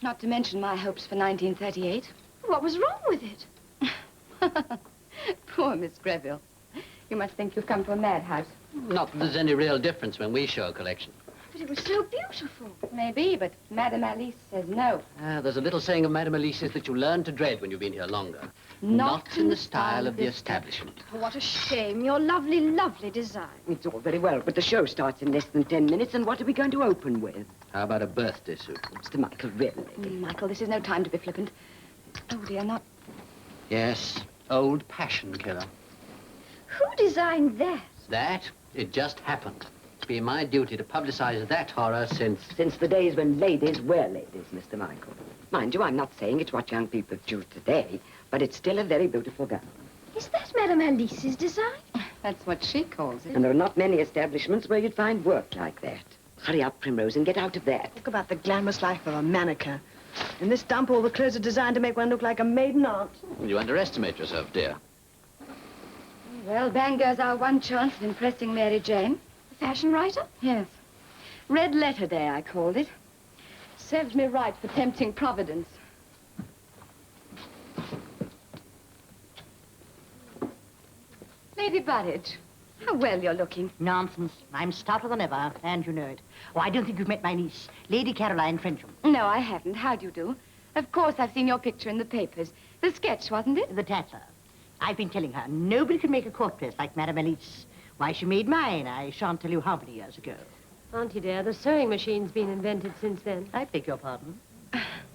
Not to mention my hopes for 1938. What was wrong with it? Poor Miss Greville. You must think you've come to a madhouse. Not that there's any real difference when we show a collection. But it was so beautiful. Maybe, but Madame Alice says no. There's a little saying of Madame Alice's that you learn to dread when you've been here longer. Not in the style of the establishment. Oh, what a shame. Your lovely, lovely design. It's all very well, but the show starts in less than 10 minutes, and what are we going to open with? How about a birthday suit? Mr. Michael, really? Michael, this is no time to be flippant. Oh, dear, not... Yes, old passion killer. Who designed that? That? It just happened. It's been my duty to publicize that horror since... Since the days when ladies were ladies, Mr. Michael. Mind you, I'm not saying it's what young people choose today, but it's still a very beautiful gown. Is that Madame Alice's design? That's what she calls it. And there are not many establishments where you'd find work like that. Hurry up, Primrose, and get out of that. Talk about the glamorous life of a mannequin. In this dump, all the clothes are designed to make one look like a maiden aunt. You underestimate yourself, dear. Well, Bangor's our one chance of impressing Mary Jane. The fashion writer? Yes. Red Letter Day, I called it. Served me right for tempting Providence. Lady Burridge, how well you're looking. Nonsense. I'm stouter than ever, and you know it. Oh, I don't think you've met my niece, Lady Caroline Frensham. No, I haven't. How do you do? Of course, I've seen your picture in the papers. The sketch, wasn't it? The Tatler. I've been telling her nobody can make a court dress like Madame Alice. Why, she made mine, I shan't tell you how many years ago. Auntie dear, the sewing machine's been invented since then. I beg your pardon.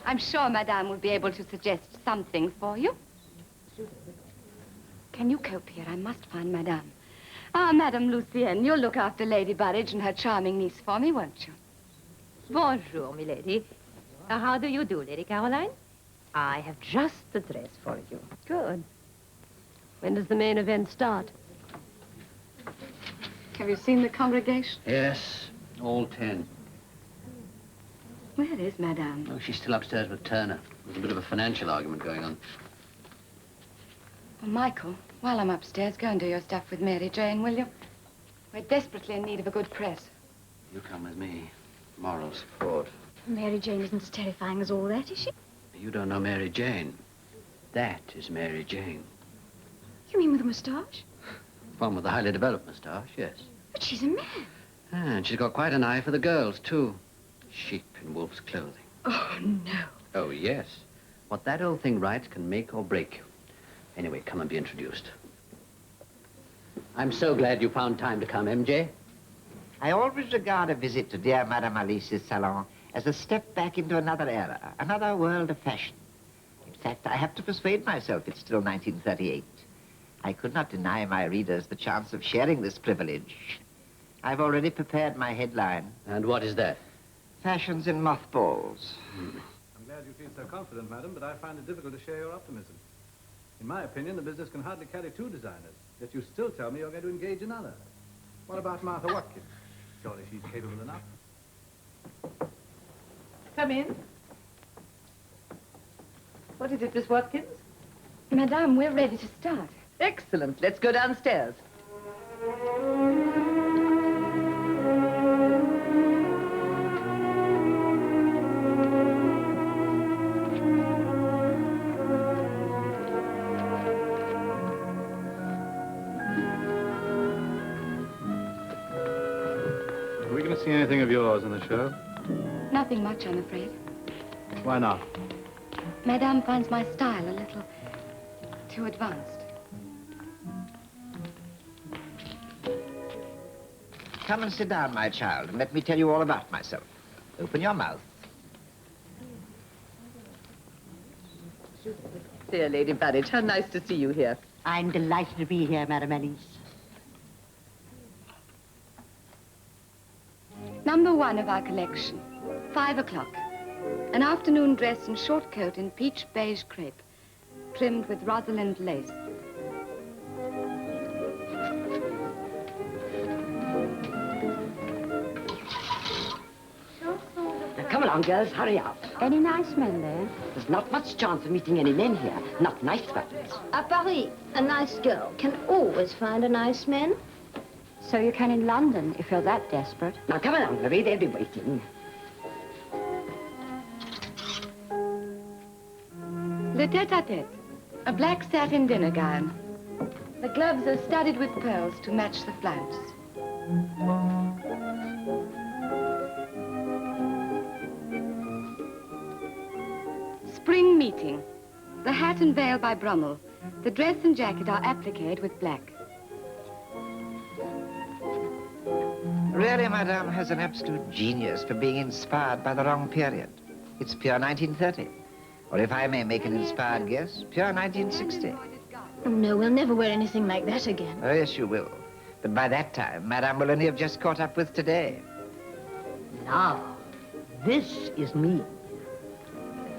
I'm sure Madame will be able to suggest something for you. Can you cope here? I must find Madame. Ah, Madame Lucienne, you'll look after Lady Burridge and her charming niece for me, won't you? Bonjour, milady. How do you do, Lady Caroline? I have just the dress for you. Good. When does the main event start? Have you seen the congregation? Yes, all 10. Where is Madame? Oh, she's still upstairs with Turner. There's a bit of a financial argument going on. Well, Michael, while I'm upstairs, go and do your stuff with Mary Jane, will you? We're desperately in need of a good press. You come with me. Moral support. Mary Jane isn't as terrifying as all that, is she? You don't know Mary Jane. That is Mary Jane. You mean with a moustache? One with a highly developed moustache, yes. But she's a man. And she's got quite an eye for the girls, too. Chic in wolf's clothing. Oh, no. Oh, yes. What that old thing writes can make or break you. Anyway, come and be introduced. I'm so glad you found time to come, MJ. I always regard a visit to dear Madame Alice's salon as a step back into another era, another world of fashion. In fact, I have to persuade myself it's still 1938. I could not deny my readers the chance of sharing this privilege. I've already prepared my headline. And what is that? Fashions in mothballs. I'm glad you feel so confident, madam, but I find it difficult to share your optimism. In my opinion, the business can hardly carry 2 designers, yet you still tell me you're going to engage another. What about Martha Watkins? Surely she's capable enough. Come in. What is it, Miss Watkins? Madame, we're ready to start. Excellent. Let's go downstairs. Are we going to see anything of yours in the show? Nothing much, I'm afraid. Why not? Madame finds my style a little too advanced. Come and sit down, my child, and let me tell you all about myself. Open your mouth. Dear Lady Burridge, how nice to see you here. I'm delighted to be here, Madame Alice. Number 1 of our collection, 5 o'clock. An afternoon dress and short coat in peach beige crepe, trimmed with Rosalind lace. Now, come along, girls, hurry up. Any nice men there? There's not much chance of meeting any men here, not nice ones. At Paris, a nice girl can always find a nice man. So you can in London, if you're that desperate. Now, come along, Marie, they'll be waiting. The tête-à-tête, a black satin dinner gown. The gloves are studded with pearls to match the flounce. Spring meeting. The hat and veil by Brummel. The dress and jacket are appliqued with black. Really, Madame has an absolute genius for being inspired by the wrong period. It's pure 1930. Or if I may make an inspired guess, pure 1960. Oh, no, we'll never wear anything like that again. Oh, yes, you will. But by that time, Madame will only have just caught up with today. Now, this is me.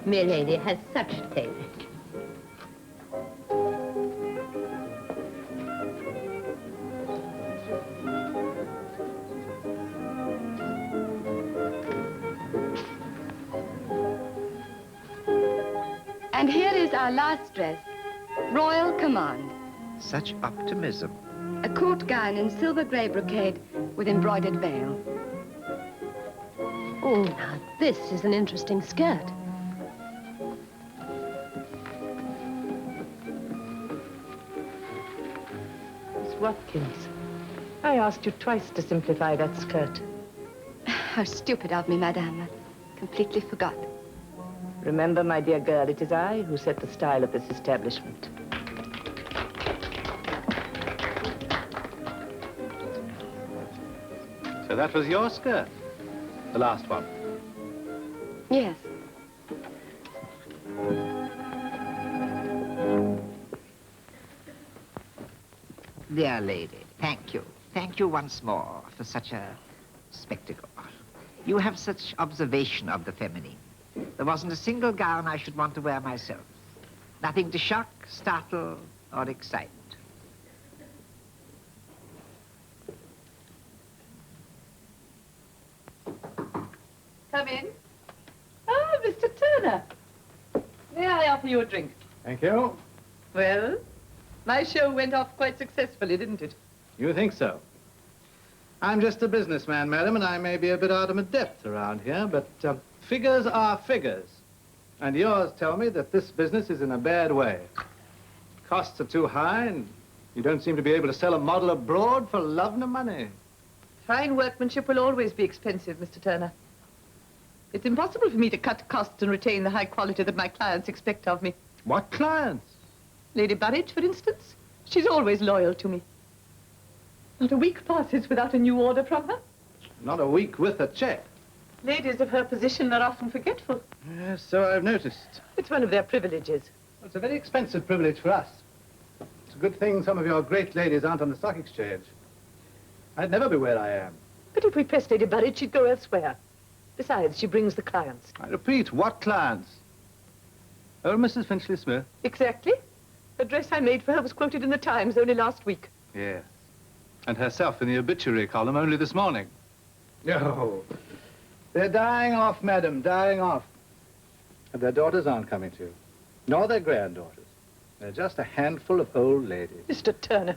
Milady has such taste. And here is our last dress, Royal Command. Such optimism. A court gown in silver grey brocade with embroidered veil. Oh, now this is an interesting skirt. Miss Watkins, I asked you twice to simplify that skirt. How stupid of me, madame. I completely forgot. Remember, my dear girl, it is I who set the style of this establishment. So that was your skirt? The last one? Yes. Dear lady, thank you. Thank you once more for such a spectacle. You have such observation of the feminine. There wasn't a single gown I should want to wear myself. Nothing to shock, startle, or excite. Come in. Ah, Mr. Turner. May I offer you a drink? Thank you. Well, my show went off quite successfully, didn't it? You think so? I'm just a businessman, madam, and I may be a bit out of my depth around here, but figures are figures. And yours tell me that this business is in a bad way. Costs are too high, and you don't seem to be able to sell a model abroad for love nor money. Fine workmanship will always be expensive, Mr. Turner. It's impossible for me to cut costs and retain the high quality that my clients expect of me. What clients? Lady Burridge, for instance. She's always loyal to me. Not a week passes without a new order from her. Not a week with a check. Ladies of her position are often forgetful. Yes, so I've noticed. It's one of their privileges. It's a very expensive privilege for us. It's a good thing some of your great ladies aren't on the stock exchange. I'd never be where I am. But if we pressed Lady Burridge, she'd go elsewhere. Besides, she brings the clients. I repeat, what clients? Oh, Mrs. Finchley Smith? Exactly. The dress I made for her was quoted in the Times only last week. Yes. And herself in the obituary column only this morning. Oh, they're dying off, madam, dying off. And their daughters aren't coming to, nor their granddaughters. They're just a handful of old ladies. Mr. Turner,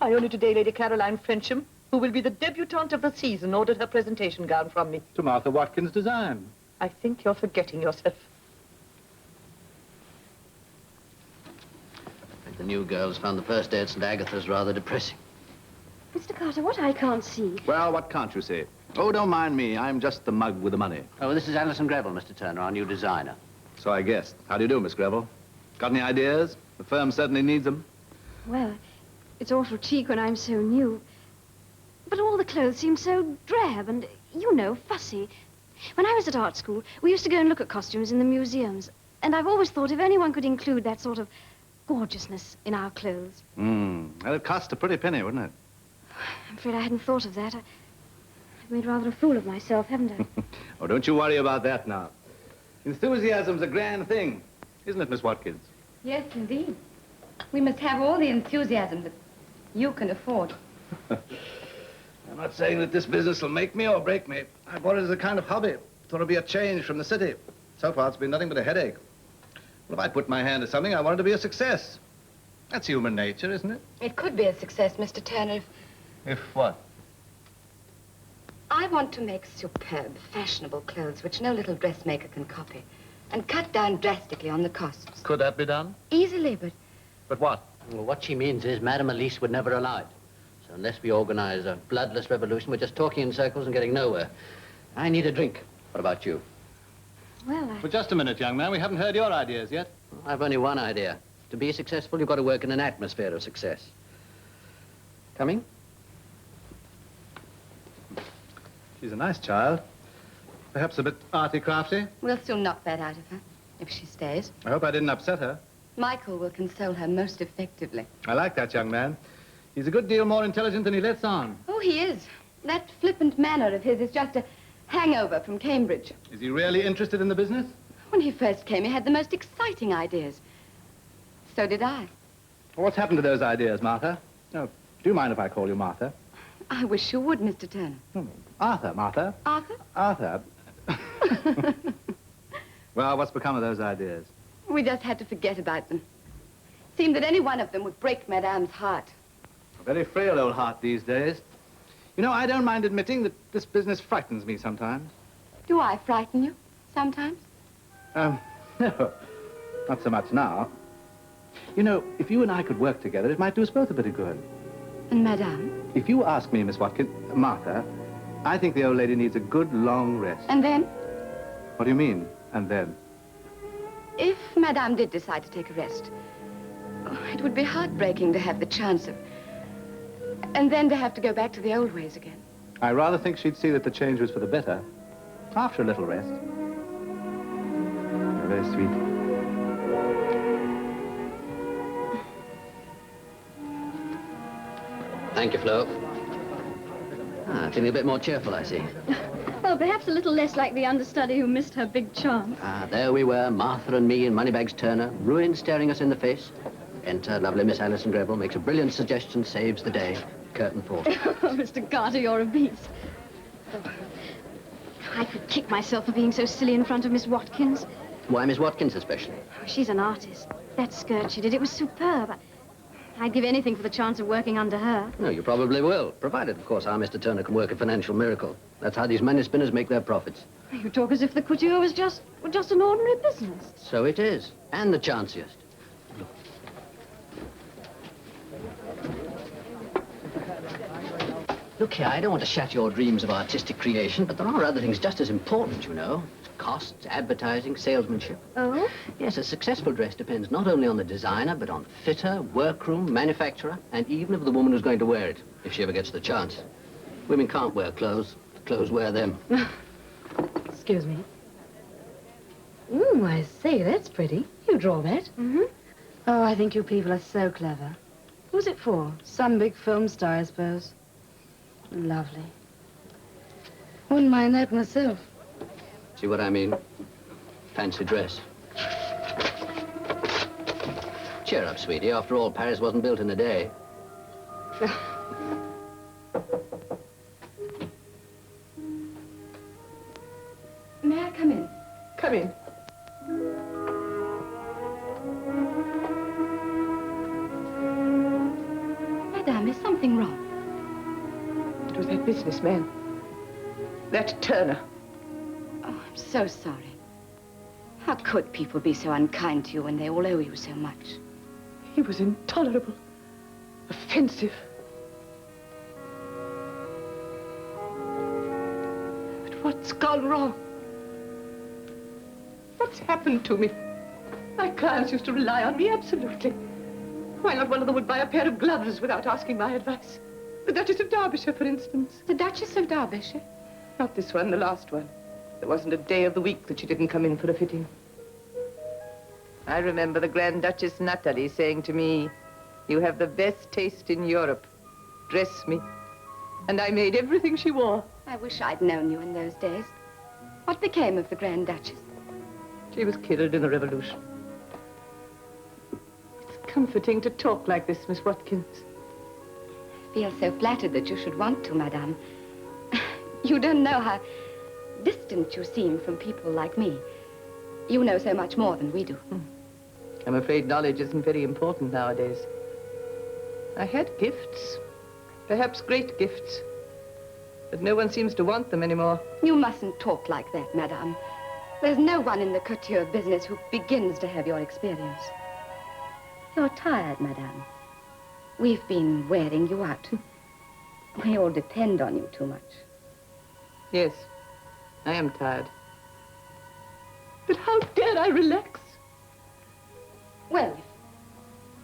I only today Lady Caroline Frensham, who will be the debutante of the season, ordered her presentation gown from me. To Martha Watkins' design. I think you're forgetting yourself. The new girls found the first day at St. Agatha's rather depressing. Mr. Carter, what I can't see. Well, what can't you see? Oh, don't mind me. I'm just the mug with the money. Oh, this is Alison Greville, Mr. Turner, our new designer. So I guessed. How do you do, Miss Greville? Got any ideas? The firm certainly needs them. Well, it's awful cheek when I'm so new. But all the clothes seem so drab and, you know, fussy. When I was at art school, we used to go and look at costumes in the museums. And I've always thought if anyone could include that sort of gorgeousness in our clothes. Well, it cost a pretty penny, wouldn't it? I'm afraid I hadn't thought of that. I've made rather a fool of myself, haven't I? Oh, don't you worry about that now. Enthusiasm's a grand thing, isn't it, Miss Watkins? Yes, indeed. We must have all the enthusiasm that you can afford. I'm not saying that this business will make me or break me. I bought it as a kind of hobby. Thought it'd be a change from the city. So far, it's been nothing but a headache. Well, if I put my hand to something, I want it to be a success. That's human nature, isn't it? It could be a success, Mr. Turner, If what? I want to make superb, fashionable clothes which no little dressmaker can copy. and cut down drastically on the costs. Could that be done? Easily, but But what? Well, what she means is Madame Elise would never allow it. So unless we organize a bloodless revolution, we're just talking in circles and getting nowhere. I need a drink. What about you? Well, Well, just a minute, young man. We haven't heard your ideas yet. I've only one idea. To be successful, you've got to work in an atmosphere of success. Coming? She's a nice child. Perhaps a bit arty-crafty. we'll soon knock that out of her, if she stays. I hope I didn't upset her. Michael will console her most effectively. I like that young man. He's a good deal more intelligent than he lets on. Oh, he is. That flippant manner of his is just a hangover from Cambridge. Is he really interested in the business? When he first came, he had the most exciting ideas. So did I. What's happened to those ideas, Martha? Oh, do you mind if I call you Martha? I wish you would, Mr. Turner. Arthur, Martha. Arthur? Arthur. Well, what's become of those ideas? We just had to forget about them. Seemed that any one of them would break Madame's heart. A very frail old heart these days. You know, I don't mind admitting that this business frightens me sometimes. Do I frighten you sometimes? No, not so much now. You know, if you and I could work together, it might do us both a bit of good. And Madame? If you ask me, Miss Watkins, Martha, I think the old lady needs a good long rest. And then? What do you mean, and then? If Madame did decide to take a rest, it would be heartbreaking to have the chance of... And then to have to go back to the old ways again. I rather think she'd see that the change was for the better, after a little rest. You're very sweet. Thank you, Flo. Feeling a bit more cheerful, I see. well, perhaps a little less like the understudy who missed her big chance. There we were, Martha and me and Moneybags Turner, ruin staring us in the face. Enter lovely Miss Alison Greville, makes a brilliant suggestion, saves the day. Curtain falls. Oh, Mr. Carter, you're a beast. Oh, I could kick myself for being so silly in front of Miss Watkins. Why Miss Watkins especially? Oh, she's an artist. That skirt she did, it was superb. I'd give anything for the chance of working under her. No, you probably will, provided, of course, our Mr. Turner can work a financial miracle. That's how these money spinners make their profits. You talk as if the couture was just an ordinary business. So it is, and the chanciest. Look here, I don't want to shatter your dreams of artistic creation, but there are other things just as important, you know. Costs, advertising, salesmanship. Oh? Yes, a successful dress depends not only on the designer, but on fitter, workroom, manufacturer, and even of the woman who's going to wear it, if she ever gets the chance. Women can't wear clothes. Clothes wear them. Excuse me. I say, that's pretty. You draw that? Mm-hmm. Oh, I think you people are so clever. Who's it for? Some big film star, I suppose. Lovely. Wouldn't mind that myself. See what I mean? Fancy dress. Cheer up, sweetie. After all, Paris wasn't built in a day. May I come in? Come in. Madame, is something wrong? It was that businessman. That Turner. Oh, I'm so sorry. How could people be so unkind to you when they all owe you so much? He was intolerable. Offensive. But what's gone wrong? What's happened to me? My clients used to rely on me absolutely. Why not one of them would buy a pair of gloves without asking my advice? The Duchess of Derbyshire, for instance. The Duchess of Derbyshire? Not this one, the last one. There wasn't a day of the week that she didn't come in for a fitting. I remember the Grand Duchess Natalie saying to me, "You have the best taste in Europe. Dress me." And I made everything she wore. I wish I'd known you in those days. What became of the Grand Duchess? She was killed in the Revolution. It's comforting to talk like this, Miss Watkins. I feel so flattered that you should want to, Madame. You don't know how distant you seem from people like me. You know so much more than we do. I'm afraid knowledge isn't very important nowadays. I had gifts, perhaps great gifts, but no one seems to want them anymore. You mustn't talk like that, Madame. There's no one in the couture business who begins to have your experience. You're tired, madame. We've been wearing you out. We all depend on you too much. Yes, I am tired. But how dare I relax? Well,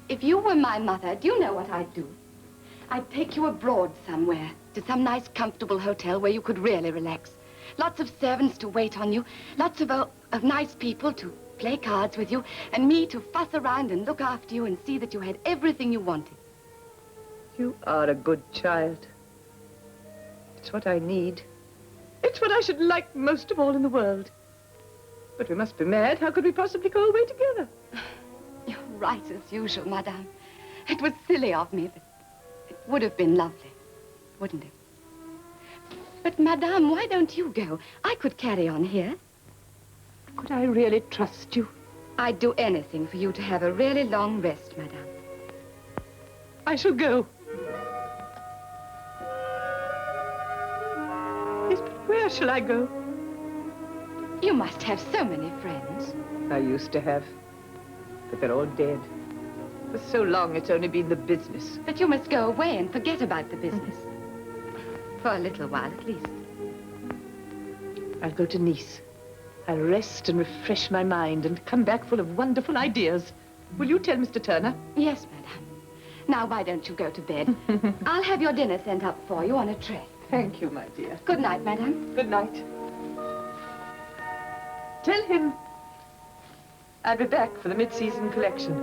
if you were my mother, do you know what I'd do? I'd take you abroad somewhere, to some nice, comfortable hotel where you could really relax. Lots of servants to wait on you, lots of nice people to play cards with you, and me to fuss around and look after you and see that you had everything you wanted. You are a good child. It's what I need. It's what I should like most of all in the world. But we must be mad. How could we possibly go away together? You're right, as usual, madame. It was silly of me, but it would have been lovely, wouldn't it? But, madame, why don't you go? I could carry on here. Could I really trust you? I'd do anything for you to have a really long rest, madame. I shall go. Yes, but where shall I go? You must have so many friends. I used to have, but they're all dead. For so long, it's only been the business. But you must go away and forget about the business. For a little while, at least. I'll go to Nice. I'll rest and refresh my mind and come back full of wonderful ideas. Will you tell Mr. Turner? Yes, madame. Now, why don't you go to bed? I'll have your dinner sent up for you on a tray. Thank you, my dear. Good night, madame. Good night. Tell him I'll be back for the mid-season collection.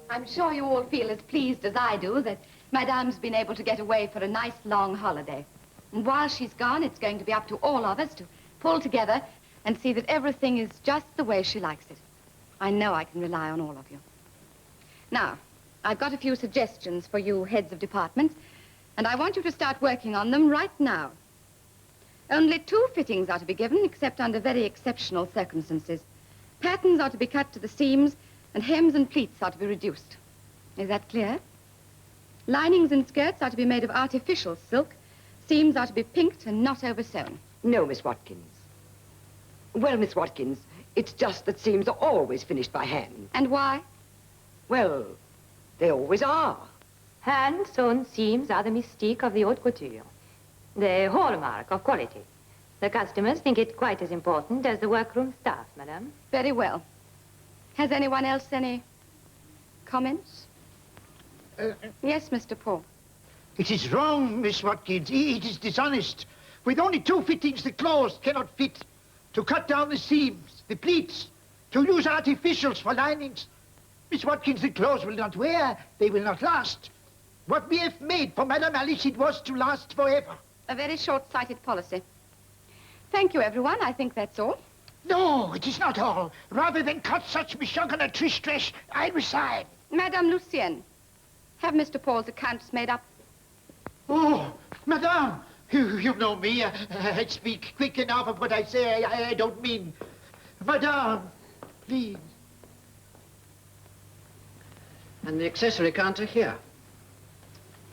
I'm sure you all feel as pleased as I do that Madame's been able to get away for a nice long holiday. And while she's gone, it's going to be up to all of us to pull together and see that everything is just the way she likes it. I know I can rely on all of you. Now, I've got a few suggestions for you heads of departments, and I want you to start working on them right now. Only 2 fittings are to be given, except under very exceptional circumstances. Patterns are to be cut to the seams, and hems and pleats are to be reduced. Is that clear? Linings and skirts are to be made of artificial silk. Seams are to be pinked and not oversewn. No, Miss Watkins. Well, Miss Watkins, it's just that seams are always finished by hand. And why? Well, they always are. Hand-sewn seams are the mystique of the haute couture, the hallmark of quality. The customers think it quite as important as the workroom staff, madame. Very well. Has anyone else any comments? Yes, Mr. Paul. It is wrong, Miss Watkins. It is dishonest. With only 2 fittings, the clothes cannot fit. To cut down the seams, the pleats, to use artificials for linings. Miss Watkins, the clothes will not wear. They will not last. What we have made for Madame Alice, it was to last forever. A very short-sighted policy. Thank you, everyone. I think that's all. No, it is not all. Rather than cut such misogynist trish-trash, I resign. Madame Lucienne, have Mr. Paul's accounts made up? Oh, Madame, you know me. I speak quick enough of what I say. I don't mean. Madame, please. And the accessory counter here.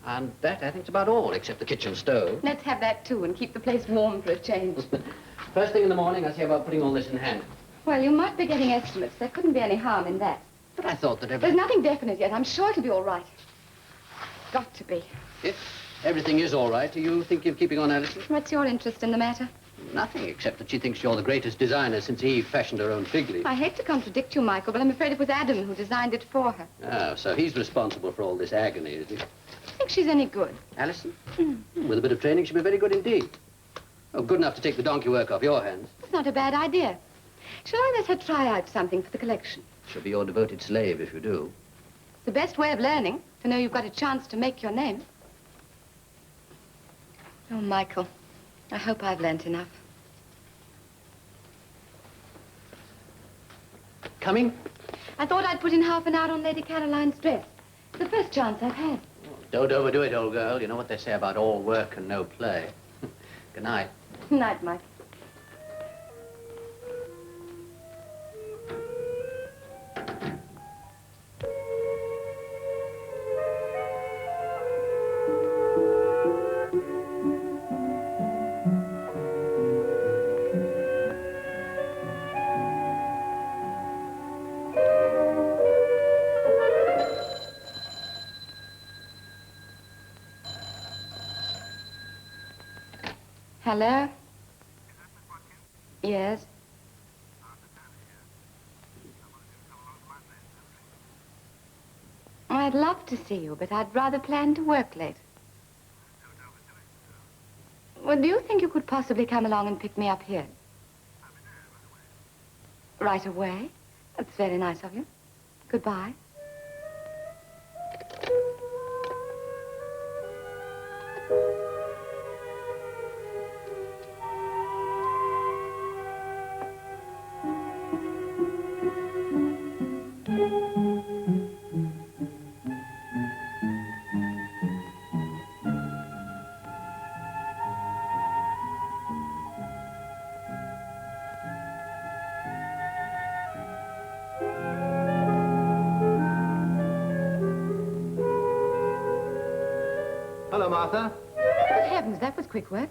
And that, I think, is about all, except the kitchen stove. Let's have that, too, and keep the place warm for a change. First thing in the morning, I'll see about putting all this in hand. Well, you might be getting estimates. There couldn't be any harm in that. But I thought that There's nothing definite yet. I'm sure it'll be all right. Got to be. If everything is all right, do you think of keeping on, Alison? What's your interest in the matter? Nothing, except that she thinks you're the greatest designer since Eve fashioned her own fig leaf. I hate to contradict you, Michael, but I'm afraid it was Adam who designed it for her. Oh, so he's responsible for all this agony, is he? Do you think she's any good? Alison? With a bit of training, she'll be very good indeed. Oh, good enough to take the donkey work off your hands. That's not a bad idea. Shall I let her try out something for the collection? She'll be your devoted slave if you do. It's the best way of learning, to know you've got a chance to make your name. Oh, Michael, I hope I've learnt enough. Coming? I thought I'd put in half an hour on Lady Caroline's dress. It's the first chance I've had. Don't overdo it, old girl. You know what they say about all work and no play. Good night. Good night, Mike. Hello? Yes? Oh, I'd love to see you, but I'd rather plan to work late. Well, do you think you could possibly come along and pick me up here? Right away? That's very nice of you. Goodbye. Hello, Martha. Good heavens, that was quick work.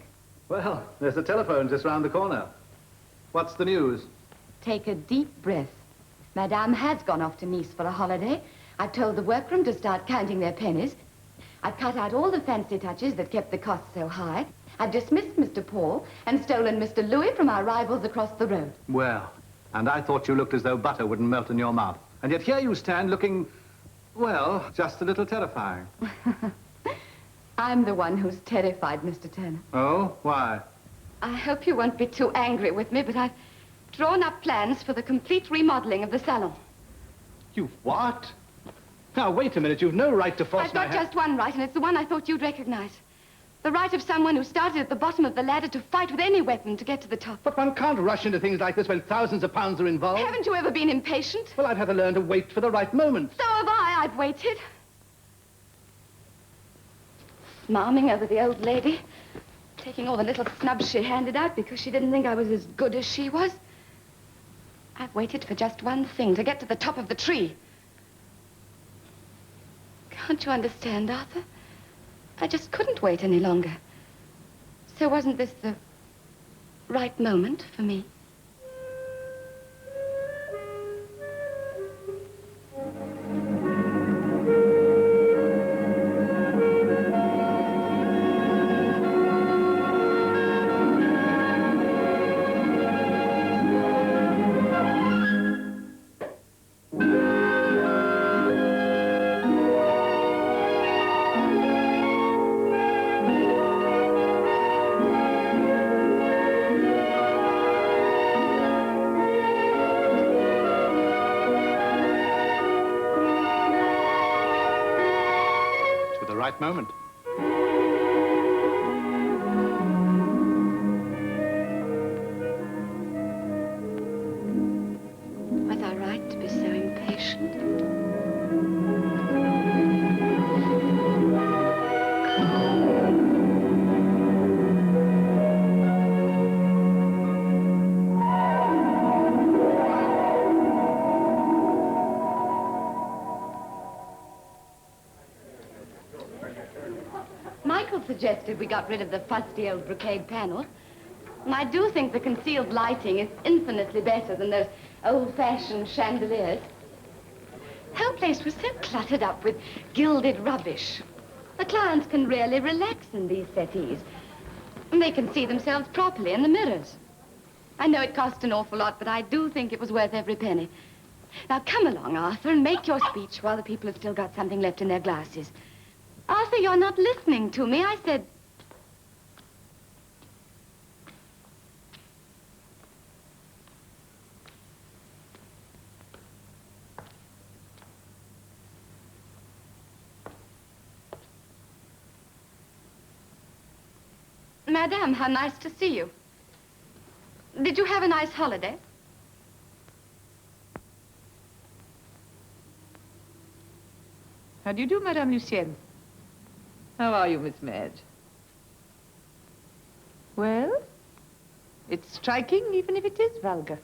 Well, there's the telephone just round the corner. What's the news? Take a deep breath. Madame has gone off to Nice for a holiday. I've told the workroom to start counting their pennies. I've cut out all the fancy touches that kept the cost so high. I've dismissed Mr. Paul and stolen Mr. Louis from our rivals across the road. Well, and I thought you looked as though butter wouldn't melt in your mouth. And yet here you stand looking, well, just a little terrifying. I'm the one who's terrified, Mr. Turner. Oh, why? I hope you won't be too angry with me, but I've drawn up plans for the complete remodeling of the salon. You what? Now, wait a minute. You've no right to force I've got just one right, and it's the one I thought you'd recognize. The right of someone who started at the bottom of the ladder to fight with any weapon to get to the top. But one can't rush into things like this when thousands of pounds are involved. Haven't you ever been impatient? Well, I've had to learn to wait for the right moment. So have I. I've waited. Marming over the old lady, taking all the little snubs she handed out because she didn't think I was as good as she was. I've waited for just one thing, to get to the top of the tree. Can't you understand, Arthur? I just couldn't wait any longer. So wasn't this the right moment for me? Right moment. Was I right to be so impatient? Michael suggested we got rid of the fusty old brocade panels. And I do think the concealed lighting is infinitely better than those old-fashioned chandeliers. The whole place was so cluttered up with gilded rubbish. The clients can really relax in these settees. And they can see themselves properly in the mirrors. I know it cost an awful lot, but I do think it was worth every penny. Now, come along, Arthur, and make your speech while the people have still got something left in their glasses. Arthur, you're not listening to me. I said... Madame, how nice to see you. Did you have a nice holiday? How do you do, Madame Lucienne? How are you, Miss Madge? Well, it's striking, even if it is vulgar.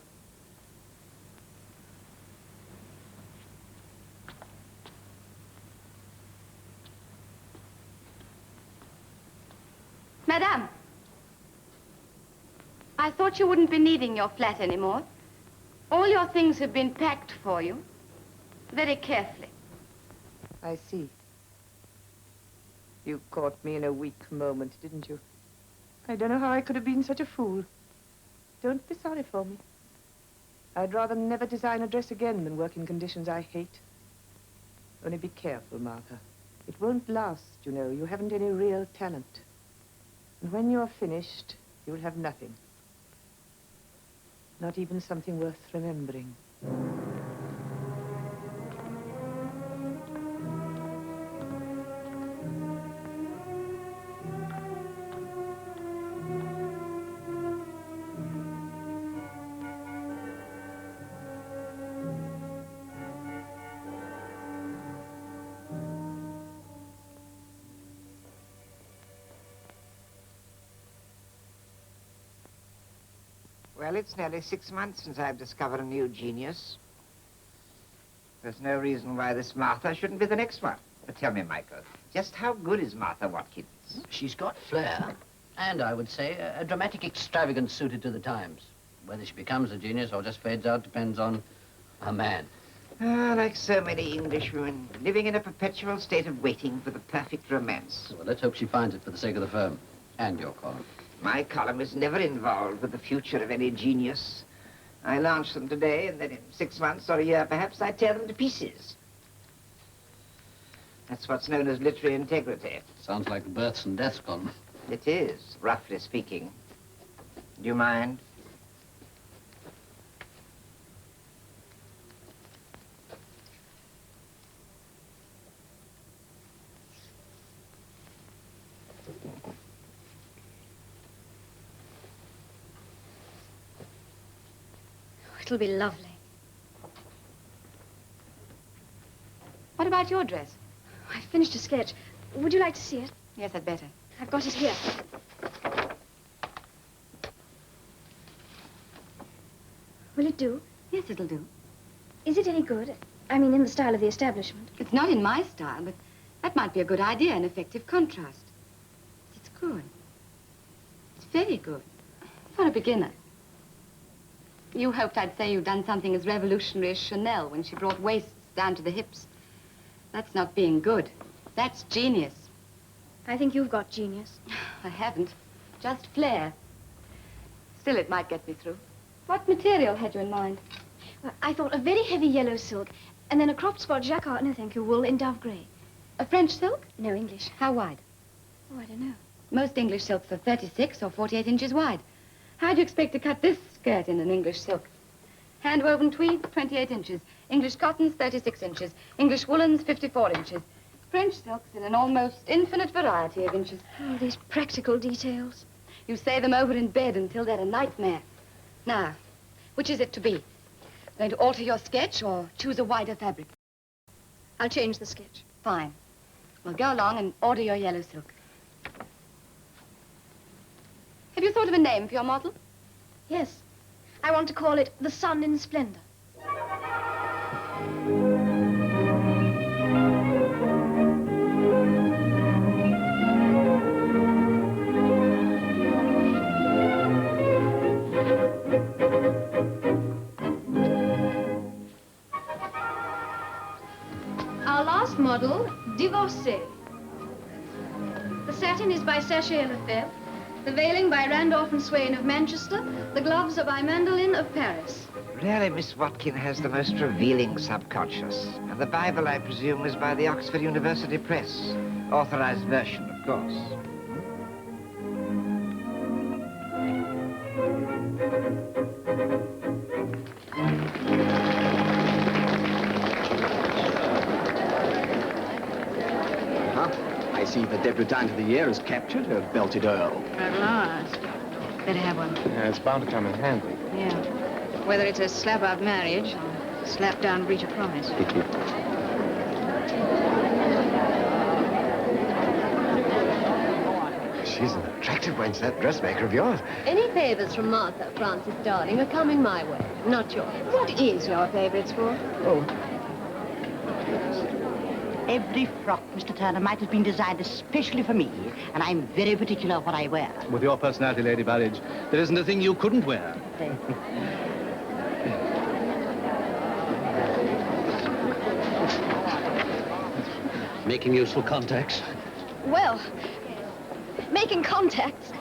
Madame, I thought you wouldn't be needing your flat anymore. All your things have been packed for you, very carefully. I see. You caught me in a weak moment, didn't you? I don't know how I could have been such a fool. Don't be sorry for me. I'd rather never design a dress again than work in conditions I hate. Only be careful, Martha. It won't last, you know. You haven't any real talent. And when you're finished, you'll have nothing. Not even something worth remembering. Well, it's nearly 6 months since I've discovered a new genius. There's no reason why this Martha shouldn't be the next one. But tell me, Michael, just how good is Martha Watkins? She's got flair, and I would say a dramatic extravagance suited to the times. Whether she becomes a genius or just fades out depends on a man. Ah, like so many English women, living in a perpetual state of waiting for the perfect romance. Well, let's hope she finds it for the sake of the firm and your column. My column is never involved with the future of any genius. I launch them today, and then in 6 months or a year, perhaps, I tear them to pieces. That's what's known as literary integrity. Sounds like the births and deaths column. It is, roughly speaking. Do you mind? It'll be lovely. What about your dress? I finished a sketch. Would you like to see it? Yes, I'd better. I've got it here. Will it do? Yes, it'll do. Is it any good? I mean, in the style of the establishment. It's not in my style, but that might be a good idea, an effective contrast. It's good. It's very good. For a beginner. You hoped I'd say you'd done something as revolutionary as Chanel when she brought waists down to the hips. That's not being good. That's genius. I think you've got genius. I haven't. Just flair. Still, it might get me through. What material had you in mind? Well, I thought a very heavy yellow silk, and then a cropped spot jacquard, no thank you, wool in dove grey. A French silk? No, English. How wide? Oh, I don't know. Most English silks are 36 or 48 inches wide. How do you expect to cut this skirt in an English silk? Hand-woven tweed, 28 inches. English cottons, 36 inches. English woolens, 54 inches. French silks in an almost infinite variety of inches. Oh, these practical details. You say them over in bed until they're a nightmare. Now, which is it to be? Going to alter your sketch or choose a wider fabric? I'll change the sketch. Fine. Well, go along and order your yellow silk. Have you thought of a name for your model? Yes. I want to call it The Sun in Splendor. Our last model, Divorcée. The satin is by Sachet Lefebvre. The veiling by Randolph and Swain of Manchester. The gloves are by Mandolin of Paris. Really, Miss Watkin has the most revealing subconscious. And the Bible, I presume, is by the Oxford University Press. Authorized version, of course. I see the debutante of the year is captured, her belted earl. At last. Better have one. Yeah, it's bound to come in handy. Yeah. Whether it's a slap-out marriage or slap-down breach of promise. She's an attractive wench, that dressmaker of yours. Any favors from Martha, Francis, darling, are coming my way, not yours. What is your favorite sport? Oh. Every frock, Mr. Turner, might have been designed especially for me, and I'm very particular what I wear. With your personality, Lady Burridge, there isn't a thing you couldn't wear. Making useful contacts. Well, making contacts.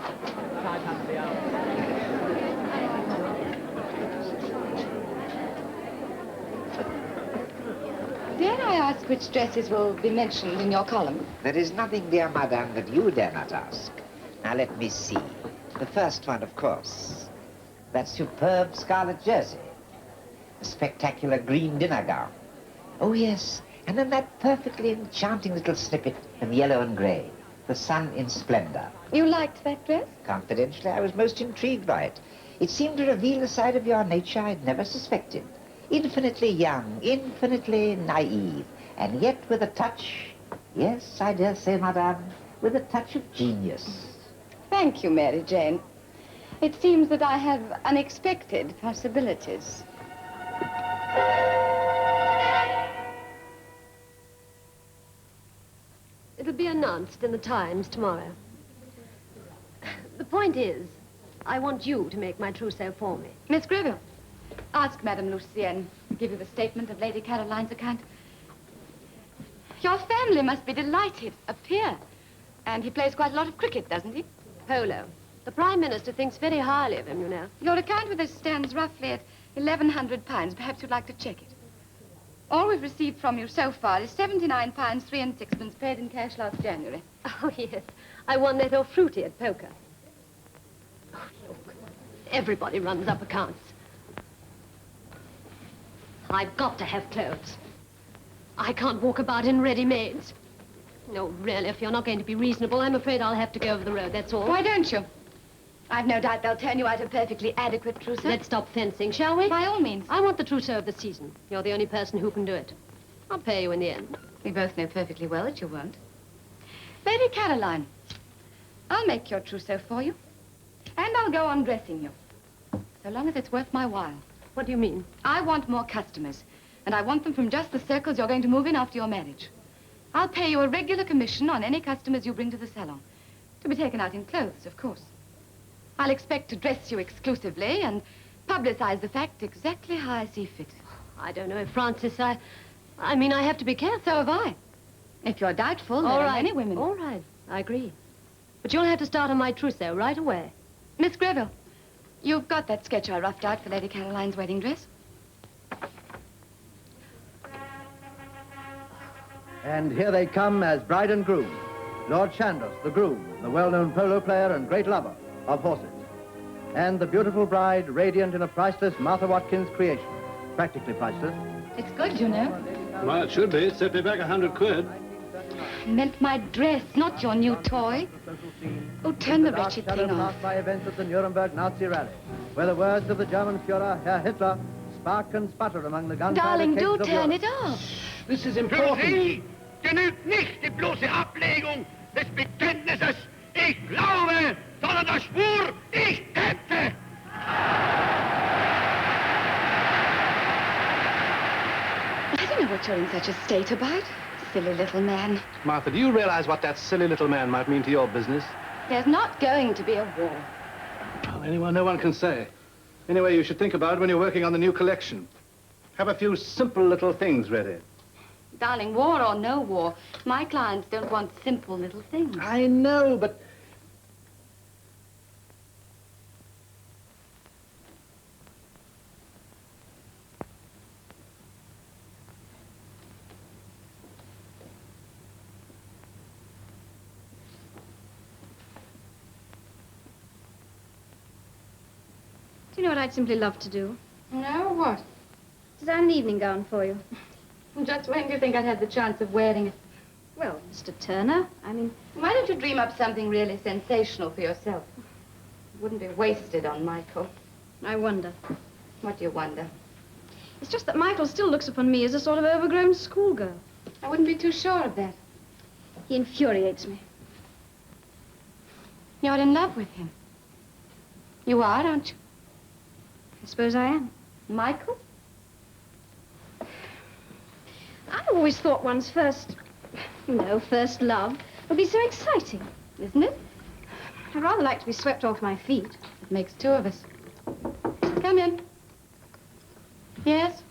Dare I ask which dresses will be mentioned in your column? There is nothing, dear madame, that you dare not ask. Now, let me see. The first one, of course. That superb scarlet jersey. The spectacular green dinner gown. Oh, yes. And then that perfectly enchanting little snippet in yellow and gray. The sun in splendor. You liked that dress? Confidentially, I was most intrigued by it. It seemed to reveal a side of your nature I'd never suspected. Infinitely young, infinitely naive, and yet with a touch, yes, I dare say, madame, with a touch of genius. Thank you, Mary Jane. It seems that I have unexpected possibilities. It'll be announced in the Times tomorrow. The point is, I want you to make my trousseau for me. Miss Greville, ask Madame Lucienne to give you the statement of Lady Caroline's account. Your family must be delighted. A peer. And he plays quite a lot of cricket, doesn't he? Polo. The Prime Minister thinks very highly of him, you know. Your account with us stands roughly at £1,100. Perhaps you'd like to check it. All we've received from you so far is £79, 3 and 6pence, paid in cash last January. Oh, yes. I won that off Fruity at poker. Oh, look. Everybody runs up accounts. I've got to have clothes. I can't walk about in ready-mades. No, really, if you're not going to be reasonable, I'm afraid I'll have to go over the road, that's all. Why don't you? I've no doubt they'll turn you out a perfectly adequate trousseau. Let's stop fencing, shall we? By all means. I want the trousseau of the season. You're the only person who can do it. I'll pay you in the end. We both know perfectly well that you won't. Lady Caroline, I'll make your trousseau for you. And I'll go on dressing you. So long as it's worth my while. What do you mean? I want more customers. And I want them from just the circles you're going to move in after your marriage. I'll pay you a regular commission on any customers you bring to the salon. To be taken out in clothes, of course. I'll expect to dress you exclusively and publicize the fact exactly how I see fit. I don't know, Francis. I mean, I have to be careful. So have I. If you're doubtful, there are many women. All right, I agree. But you'll have to start on my trousseau right away. Miss Greville, you've got that sketch I roughed out for Lady Caroline's wedding dress. And here they come as bride and groom. Lord Chandos, the groom, the well-known polo player and great lover of horses. And the beautiful bride, radiant in a priceless Martha Watkins creation. Practically priceless. It's good, you know. Well, it should be. It set me back £100. I meant my dress, not your new toy. Oh, turn the wretched thing off. By events at the Nuremberg Nazi rally, where the words of the German Führer, Herr Hitler, spark and sputter among the gunpowder Darling, do kegs of turn Europe. it off. This is important. Für Sie genügt nicht die bloße Ablegung des Bekenntnisses, ich glaube, sondern der Schwur, ich kämpfe. I don't know what you're in such a state about. Silly little man. Martha, do you realize what that silly little man might mean to your business? There's not going to be a war. Well, no one can say. Anyway, you should think about it when you're working on the new collection. Have a few simple little things ready. Darling, war or no war, my clients don't want simple little things. I know, but... Do you know what I'd simply love to do? No, what? Design an evening gown for you. Just when do you think I'd have the chance of wearing it? Well, Mr. Turner, I mean... Why don't you dream up something really sensational for yourself? It wouldn't be wasted on Michael. I wonder. What do you wonder? It's just that Michael still looks upon me as a sort of overgrown schoolgirl. I wouldn't be too sure of that. He infuriates me. You're in love with him. You are, aren't you? I suppose I am. Michael? I always thought one's first love would be so exciting. Isn't it? I'd rather like to be swept off my feet. It makes two of us. Come in. Yes?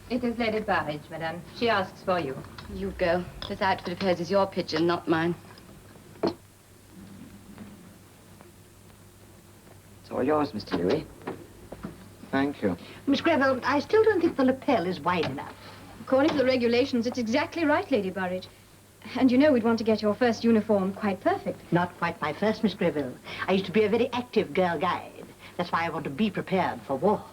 It is Lady Barrage, madame. She asks for you. You go. This outfit of hers is your pigeon, not mine. All yours, Mr. Louis. Thank you. Miss Greville, I still don't think the lapel is wide enough. According to the regulations, it's exactly right, Lady Burridge. And you know we'd want to get your first uniform quite perfect. Not quite my first, Miss Greville. I used to be a very active girl guide. That's why I want to be prepared for war.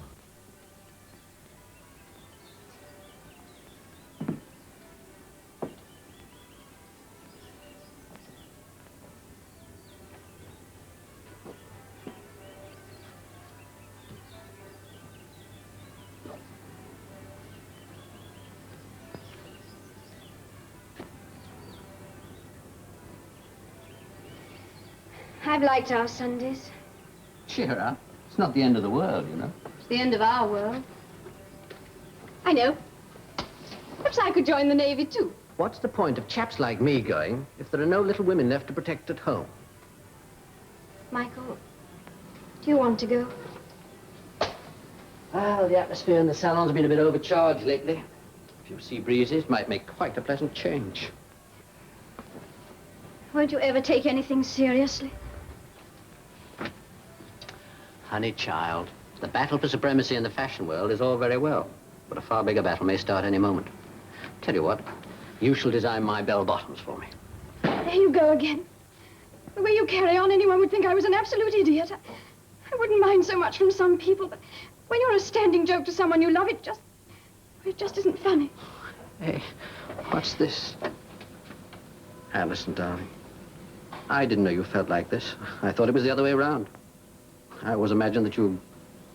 I've liked our Sundays. Cheer up. It's not the end of the world, you know. It's the end of our world. I know. Perhaps I could join the Navy, too. What's the point of chaps like me going if there are no little women left to protect at home? Michael, do you want to go? Well, the atmosphere in the salon's been a bit overcharged lately. A few sea breezes might make quite a pleasant change. Won't you ever take anything seriously? Honey child, the battle for supremacy in the fashion world is all very well, but a far bigger battle may start any moment. Tell you what, you shall design my bell-bottoms for me. There you go again. The way you carry on, anyone would think I was an absolute idiot. I wouldn't mind so much from some people, but when you're a standing joke to someone you love, it just isn't funny. Hey, what's this? Alison, darling, I didn't know you felt like this. I thought it was the other way around. I always imagined that you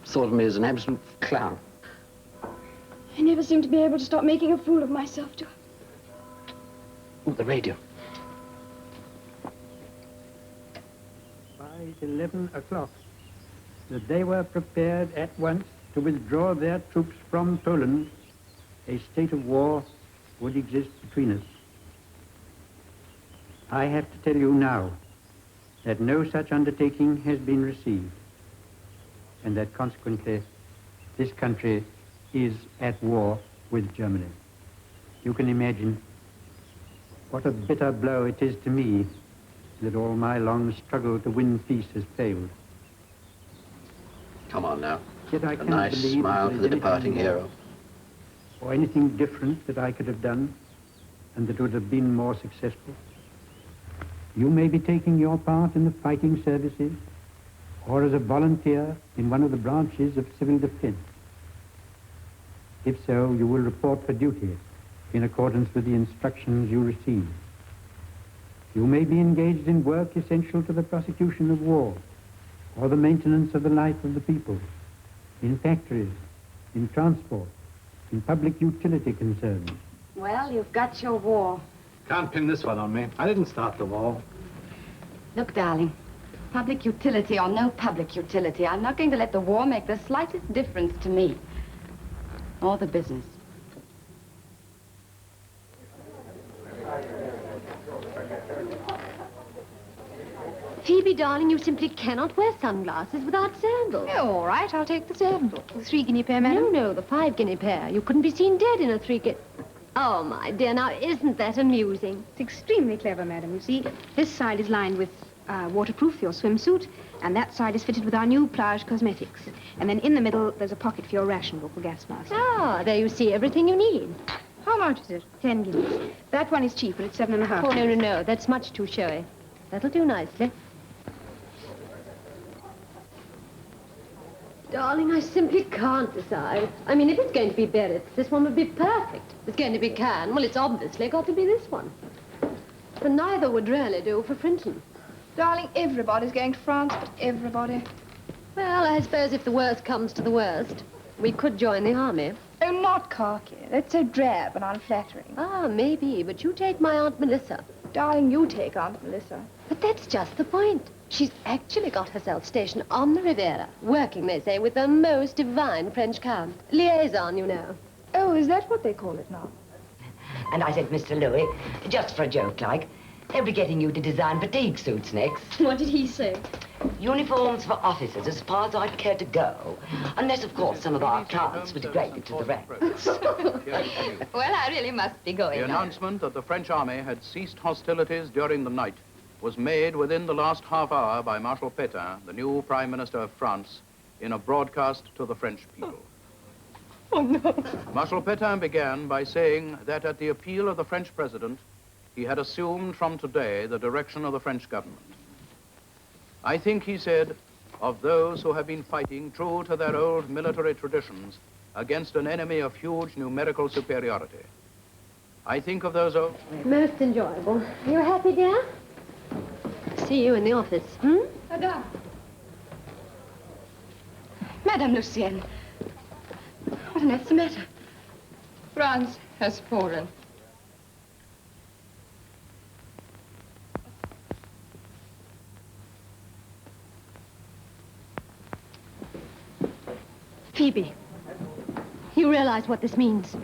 thought of me as an absolute clown. I never seem to be able to stop making a fool of myself, do I? Ooh, the radio. By 11 o'clock, that they were prepared at once to withdraw their troops from Poland, a state of war would exist between us. I have to tell you now that no such undertaking has been received, and that consequently this country is at war with Germany. You can imagine what a bitter blow it is to me that all my long struggle to win peace has failed. Come on now. Yet I A cannot nice believe smile that for the there's departing anything hero. or anything different that I could have done and that would have been more successful. You may be taking your part in the fighting services or as a volunteer in one of the branches of civil defense. If so, you will report for duty in accordance with the instructions you receive. You may be engaged in work essential to the prosecution of war or the maintenance of the life of the people, in factories, in transport, in public utility concerns. Well, you've got your war. Can't pin this one on me. I didn't start the war. Look, darling, public utility or no public utility, I'm not going to let the war make the slightest difference to me or the business. Phoebe, darling, you simply cannot wear sunglasses without sandals. Oh, all right, I'll take the sandals. The 3 guinea pair, madam? No, the 5 guinea pair. You couldn't be seen dead in a 3 guinea... Oh, my dear, now isn't that amusing? It's extremely clever, madam. You see, this side is lined with waterproof, your swimsuit, and that side is fitted with our new Plage cosmetics. And then in the middle, there's a pocket for your ration book or gas mask. Ah, there you see everything you need. How much is it? 10 guineas. That one is cheaper. It's 7.5. Oh, no. That's much too showy. That'll do nicely. Darling, I simply can't decide. I mean, if it's going to be Berets, this one would be perfect. If it's going to be Cannes, well, it's obviously got to be this one. And neither would really do for Frinton. Darling, everybody's going to France, but everybody. Well, I suppose if the worst comes to the worst, we could join the army. Oh, not khaki. That's so drab and unflattering. Ah, maybe, but you take my Aunt Melissa. Darling, you take Aunt Melissa. But that's just the point. She's actually got herself stationed on the Riviera, working, they say, with the most divine French count. Liaison, you know. Oh, is that what they call it now? And I said, Mr. Louis, just for a joke like, they'll be getting you to design fatigue suits next. What did he say? Uniforms for officers as far as I'd care to go. Unless, of course, some of our clients were degraded to the ranks. Well, I really must be going The now. announcement that the French army had ceased hostilities during the night was made within the last half hour by Marshal Pétain, the new Prime Minister of France, in a broadcast to the French people. Oh, no. Marshal Pétain began by saying that at the appeal of the French president, he had assumed from today the direction of the French government. I think, he said, of those who have been fighting true to their old military traditions against an enemy of huge numerical superiority. I think of those old... Most enjoyable. You happy, dear? See you in the office, hmm? Madame. Madame Lucienne. What on earth's the matter? France has fallen. Phoebe, you realize what this means.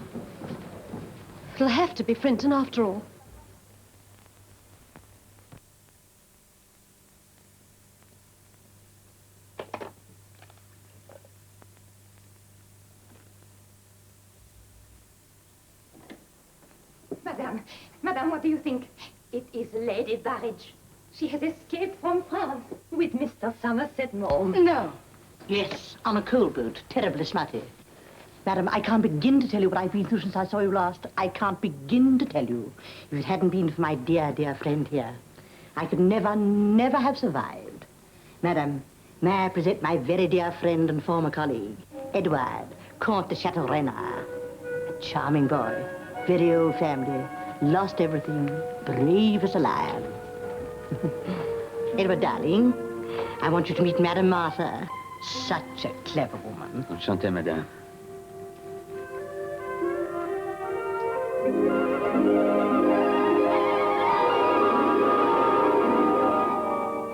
It'll have to be Frinton after all. Madame, what do you think? It is Lady Burridge. She has escaped from France with Mr. Somerset Maugham. No. Yes, on a coal boat, terribly smutty. Madam, I can't begin to tell you what I've been through since I saw you last. I can't begin to tell you. If it hadn't been for my dear, dear friend here, I could never, never have survived. Madam, may I present my very dear friend and former colleague, Edward, Comte de Chateau Renard. A charming boy, very old family, lost everything, brave as a lion. Edward, darling, I want you to meet Madame Martha. Such a clever woman. Enchanté, madame.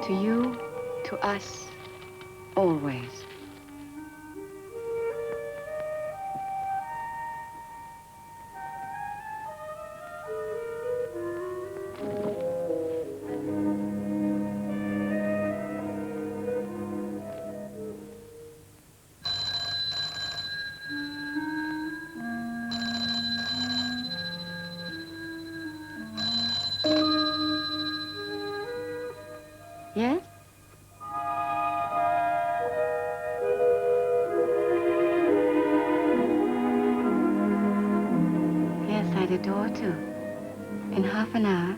To you, to us, always. Yes? Yes, I'd adore to. In half an hour.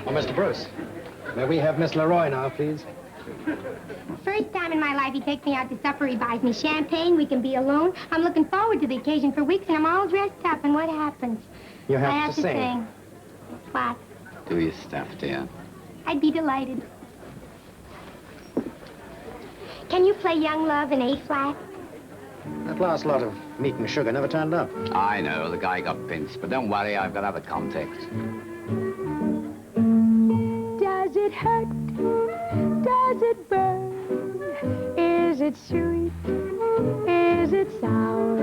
Oh, Mr. Bruce, may we have Miss Leroy now, please? First time in my life he takes me out to supper, he buys me champagne, we can be alone. I'm looking forward to the occasion for weeks, and I'm all dressed up, and what happens? You have I have to sing. sing. What? Do your stuff, dear. I'd be delighted. Can you play Young Love in A-flat? That last lot of meat and sugar never turned up. I know, the guy got pinched, but don't worry, I've got other contacts. Does it hurt? Does it burn? Is it sweet? Is it sour?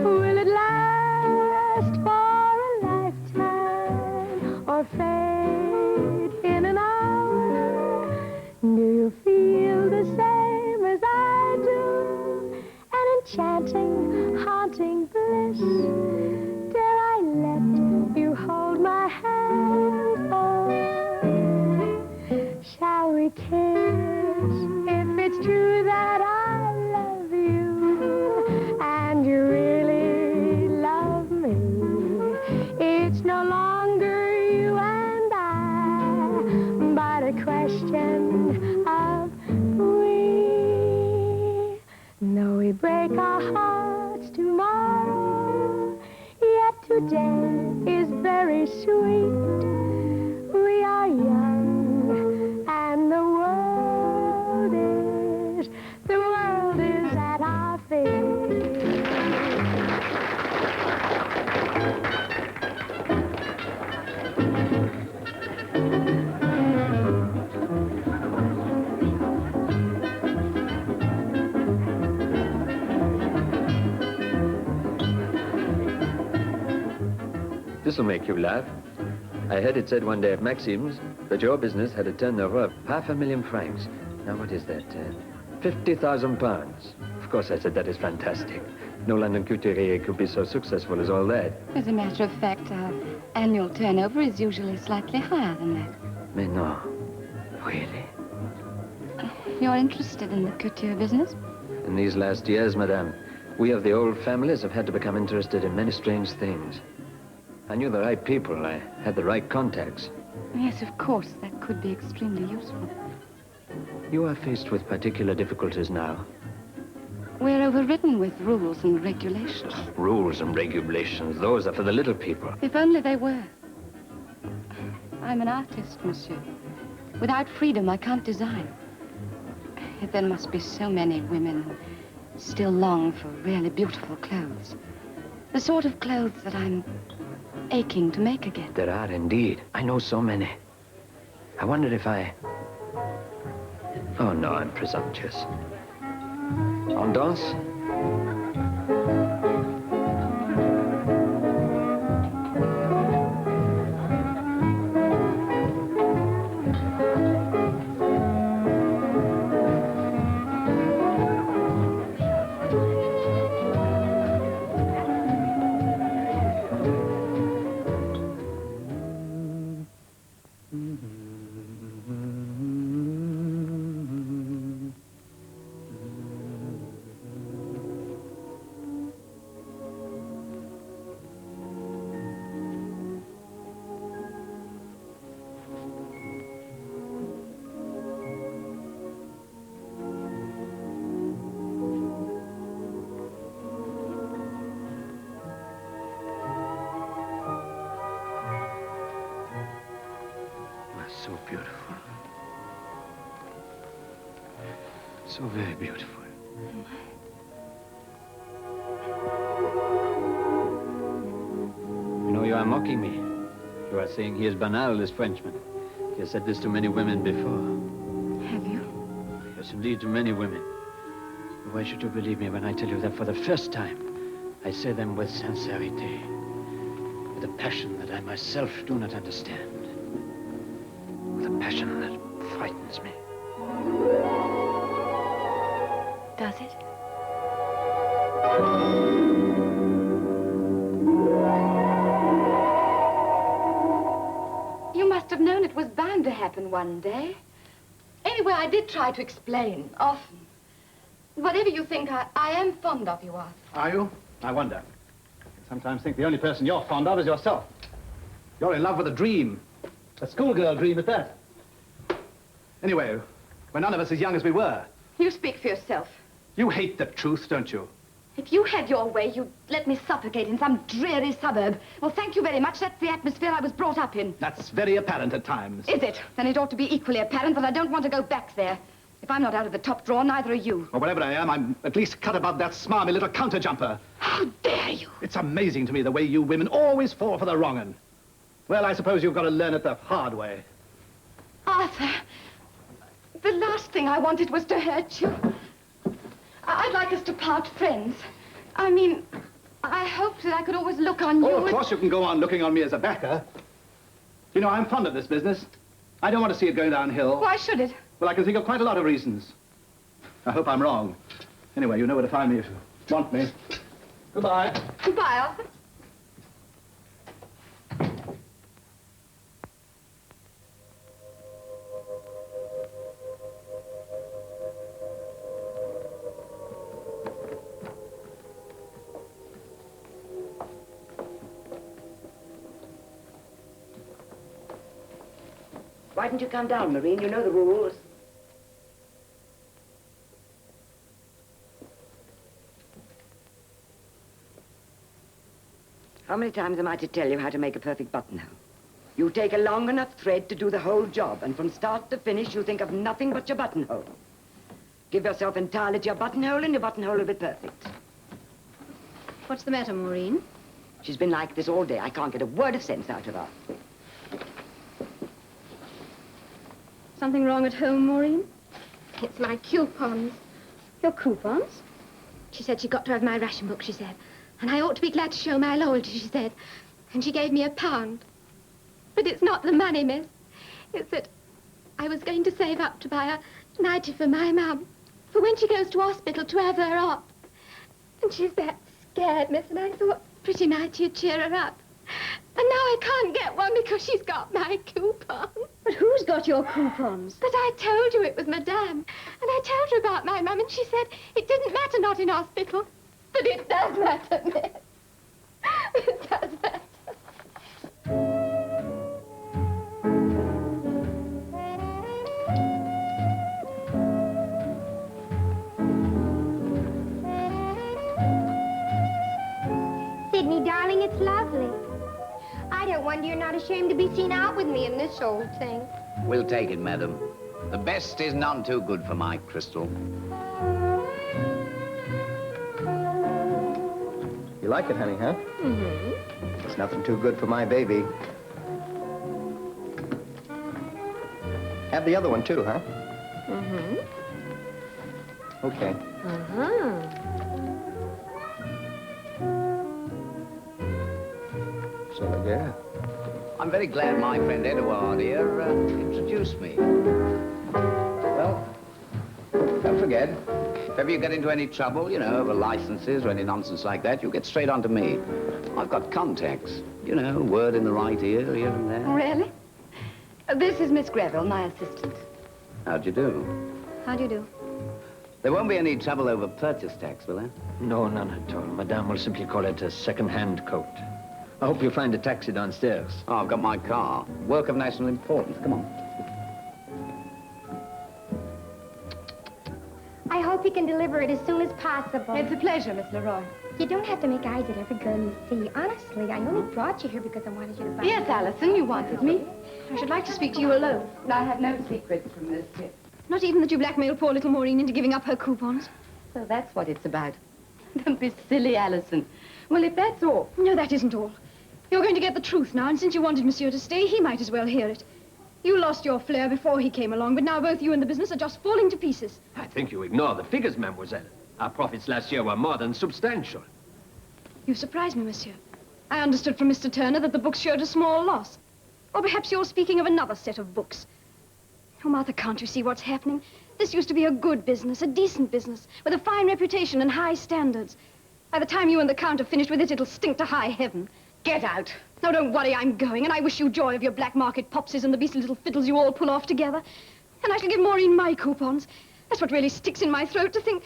Will it last for a lifetime or fade in an hour? Do you feel the same as I do? An enchanting, haunting bliss. Dare I let you hold my hand? Oh, shall we kiss if it's true that I love you and you really love me? It's no longer you and I, but a question of we. Though we break our hearts tomorrow, yet today is very sweet. We are young, and the world is at our feet. This'll make you laugh. I heard it said one day at Maxim's that your business had a turnover of 500,000 francs. Now, what is that? 50,000 pounds. Of course, I said that is fantastic. No London couturier could be so successful as all that. As a matter of fact, our annual turnover is usually slightly higher than that. Mais non. Really? You're interested in the couture business? In these last years, madame, we of the old families have had to become interested in many strange things. I knew the right people. I had the right contacts. Yes, of course. That could be extremely useful. You are faced with particular difficulties now. We're overridden with rules and regulations. Rules and regulations, those are for the little people. If only they were. I'm an artist, monsieur. Without freedom, I can't design. Yet there must be so many women who still long for really beautiful clothes. The sort of clothes that I'm aching to make again. There are indeed. I know so many. I wondered if I... Oh, no, I'm presumptuous. On danse? So beautiful. So very beautiful. You know, you are mocking me. You are saying he is banal, this Frenchman. He has said this to many women before. Have you? Yes, indeed, to many women. But why should you believe me when I tell you that for the first time, I say them with sincerity, with a passion that I myself do not understand. A passion that frightens me. Does it? You must have known it was bound to happen one day. Anyway, I did try to explain, often. Whatever you think, I am fond of you, Arthur. Are you? I wonder. I sometimes think the only person you're fond of is yourself. You're in love with a dream. A schoolgirl dream at that. Anyway, we're none of us as young as we were. You speak for yourself. You hate the truth, don't you? If you had your way, you'd let me suffocate in some dreary suburb. Well, thank you very much. That's the atmosphere I was brought up in. That's very apparent at times. Is it? Then it ought to be equally apparent that I don't want to go back there. If I'm not out of the top drawer, neither are you. Or whatever I am, I'm at least cut above that smarmy little counter-jumper. How dare you? It's amazing to me the way you women always fall for the wrong un. Well, I suppose you've got to learn it the hard way. Arthur, the last thing I wanted was to hurt you. I'd like us to part friends. I mean, I hoped that I could always look on you. Oh, of course you can go on looking on me as a backer. You know, I'm fond of this business. I don't want to see it going downhill. Why should it? Well, I can think of quite a lot of reasons. I hope I'm wrong. Anyway, you know where to find me if you want me. Goodbye. Goodbye, Arthur. Why didn't you come down, Marine? You know the rules. How many times am I to tell you how to make a perfect buttonhole? You take a long enough thread to do the whole job, and from start to finish, you think of nothing but your buttonhole. Give yourself entirely to your buttonhole, and your buttonhole will be perfect. What's the matter, Maureen? She's been like this all day. I can't get a word of sense out of her. Something wrong at home, Maureen? It's my coupons. Your coupons? She said she got to have my ration book, she said. And I ought to be glad to show my loyalty, she said. And she gave me £1. But it's not the money, miss. It's that I was going to save up to buy a nightie for my mum. For when she goes to hospital to have her op. And she's that scared, miss, and I thought pretty nightie would cheer her up. And now I can't get one because she's got my coupon. But who's got your coupons? But I told you it was Madame. And I told her about my mum, and she said it didn't matter not in hospital. But it does matter, miss. It does matter. Sydney, darling, it's lovely. I don't wonder you're not ashamed to be seen out with me in this old thing. We'll take it, madam. The best is none too good for my Crystal. You like it, honey, huh? Mm-hmm. It's nothing too good for my baby. Have the other one, too, huh? Mm-hmm. Okay. Uh-huh. So, yeah. I'm very glad my friend Edouard here introduced me. Well, don't forget, if ever you get into any trouble, you know, over licenses or any nonsense like that, you get straight on to me. I've got contacts. You know, word in the right ear, here and there. Really? This is Miss Greville, my assistant. How'd you do? How do you do? There won't be any trouble over purchase tax, will there? No, none at all. Madame will simply call it a second-hand coat. I hope you'll find a taxi downstairs. Oh, I've got my car. Work of national importance. Come on. I hope you can deliver it as soon as possible. It's a pleasure, Miss Leroy. You don't have to make eyes at every girl you see. Honestly, I only brought you here because I wanted you to buy Yes, me. Allison, you wanted me. I should like to speak to you alone. I have no secrets from this trip. Not even that you blackmailed poor little Maureen into giving up her coupons. So that's what it's about. Don't be silly, Allison. Well, if that's all... No, that isn't all. You're going to get the truth now, and since you wanted Monsieur to stay, he might as well hear it. You lost your flair before he came along, but now both you and the business are just falling to pieces. I think you ignore the figures, mademoiselle. Our profits last year were more than substantial. You surprised me, Monsieur. I understood from Mr. Turner that the books showed a small loss. Or perhaps you're speaking of another set of books. Oh, Martha, can't you see what's happening? This used to be a good business, a decent business, with a fine reputation and high standards. By the time you and the Count have finished with it, it'll stink to high heaven. Get out. Now, don't worry, I'm going, and I wish you joy of your black market popsies and the beastly little fiddles you all pull off together. And I shall give Maureen my coupons. That's what really sticks in my throat to think...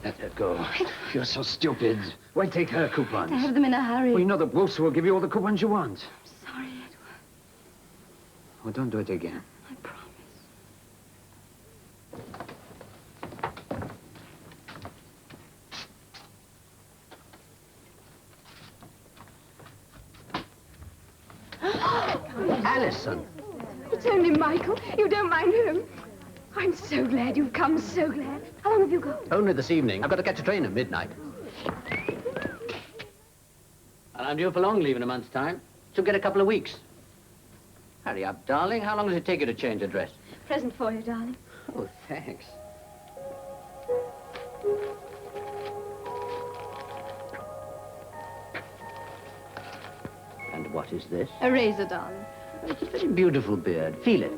Let her go. You're so stupid. Why take her coupons? I have them in a hurry. Well, you know the Wolfs will give you all the coupons you want. Sorry, Edward. Oh, don't do it again. I promise. Allison! It's only Michael. You don't mind him. I'm so glad you've come, so glad. How long have you got? Only this evening. I've got to catch a train at midnight. And I'm due for long leave in a month's time. So get a couple of weeks. Hurry up, darling. How long does it take you to change a dress? Present for you, darling. Oh, thanks. And what is this? A razor, darling. It's a very beautiful beard. Feel it.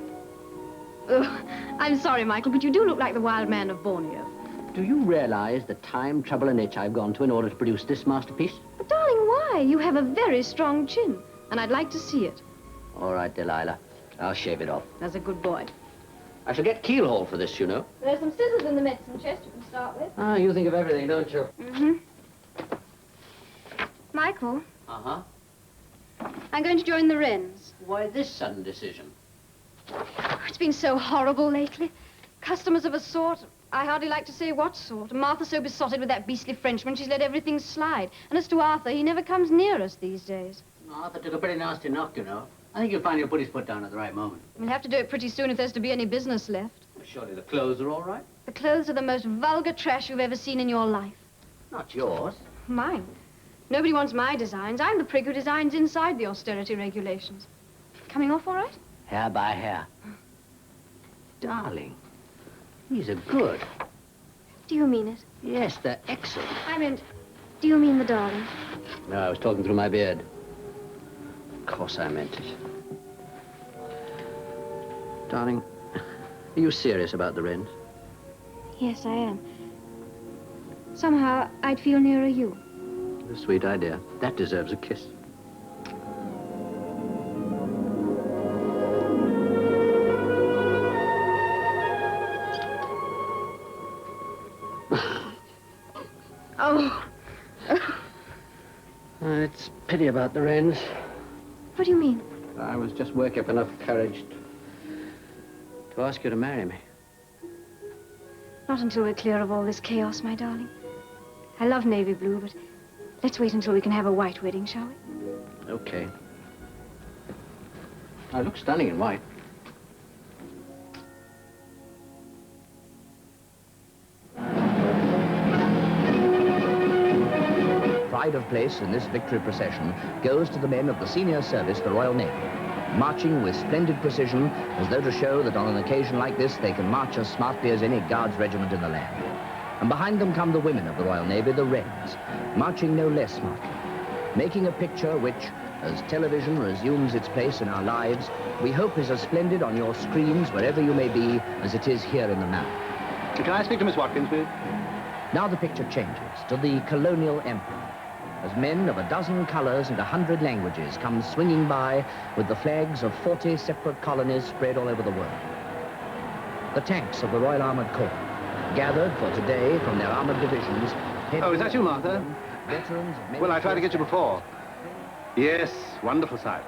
Oh, I'm sorry, Michael, but you do look like the wild man of Borneo. Do you realize the time, trouble, and itch I've gone to in order to produce this masterpiece? But, darling, why? You have a very strong chin, and I'd like to see it. All right, Delilah. I'll shave it off. That's a good boy. I shall get Keelhaul for this, you know. There's some scissors in the medicine chest you can start with. Ah, you think of everything, don't you? Mm-hmm. Michael, Uh-huh. I'm going to join the Wrens. Why this sudden decision? It's been so horrible lately. Customers of a sort, I hardly like to say what sort. Martha's so besotted with that beastly Frenchman, she's let everything slide. And as to Arthur, he never comes near us these days. Arthur took a pretty nasty knock, you know. I think you'll find he'll put his foot down at the right moment. We'll have to do it pretty soon if there's to be any business left. Surely the clothes are all right? The clothes are the most vulgar trash you've ever seen in your life. Not yours. Mine. Nobody wants my designs. I'm the prig who designs inside the austerity regulations. Coming off all right? Hair by hair. Darling, these are good. Do you mean it? Yes, they're excellent. I meant, Do you mean the darling? No, I was talking through my beard. Of course I meant it. Darling, are you serious about the Wrens? Yes, I am. Somehow, I'd feel nearer you. A sweet idea. That deserves a kiss. Oh. It's pity about the Wrens. What do you mean? I was just working up enough courage to ask you to marry me. Not until we're clear of all this chaos, my darling. I love navy blue, but let's wait until we can have a white wedding, shall we? Okay. I look stunning in white. Pride of place in this victory procession goes to the men of the senior service, the Royal Navy, marching with splendid precision as though to show that on an occasion like this they can march as smartly as any Guards regiment in the land. And behind them come the women of the Royal Navy, the Wrens, marching no less smartly, making a picture which, as television resumes its place in our lives, we hope is as splendid on your screens wherever you may be as it is here in the Mall. Can I speak to Miss Watkins, please? Now the picture changes to the colonial emperor, as men of a dozen colors and 100 languages come swinging by with the flags of 40 separate colonies spread all over the world. The tanks of the Royal Armored Corps, gathered for today from their armored divisions. Oh, is that you, Martha? Veterans of many... Well, I tried to get you before. Yes, wonderful sight.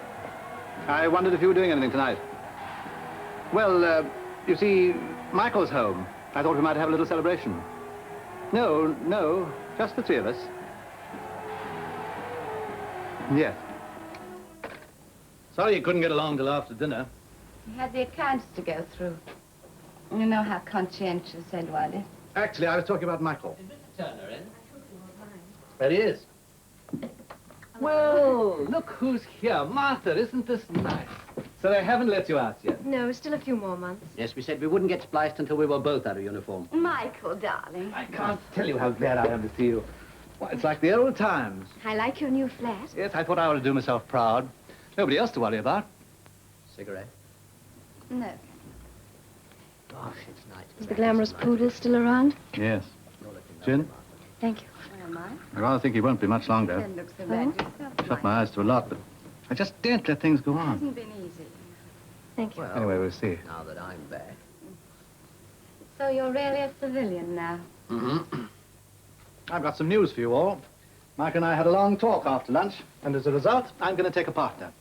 I wondered if you were doing anything tonight. Well, you see, Michael's home. I thought we might have a little celebration. No, just the three of us. Yes. Sorry you couldn't get along till after dinner. We had the accounts to go through. You know how conscientious Edward is. Actually, I was talking about Michael. Is Mr. Turner in? There he is. Well, look who's here. Martha, isn't this nice? So they haven't let you out yet? No, still a few more months. Yes, we said we wouldn't get spliced until we were both out of uniform. Michael, darling. I can't tell you how glad I am to see you. Why, it's like the old times. I like your new flat. Yes, I thought I ought to do myself proud. Nobody else to worry about. Cigarette? No. Gosh, it's nice. Is the glamorous poodle still around? Yes. Gin? Thank you. Well, Mike. I rather think he won't be much longer. Don't look so bad yourself, Shut my eyes to a lot, but I just daren't let things go It on. hasn't been easy. Thank you. Well, Anyway, we'll see. now that I'm back. So you're really a civilian now? Mm-hmm. I've got some news for you all. Mike and I had a long talk after lunch, and as a result, I'm going to take a partner.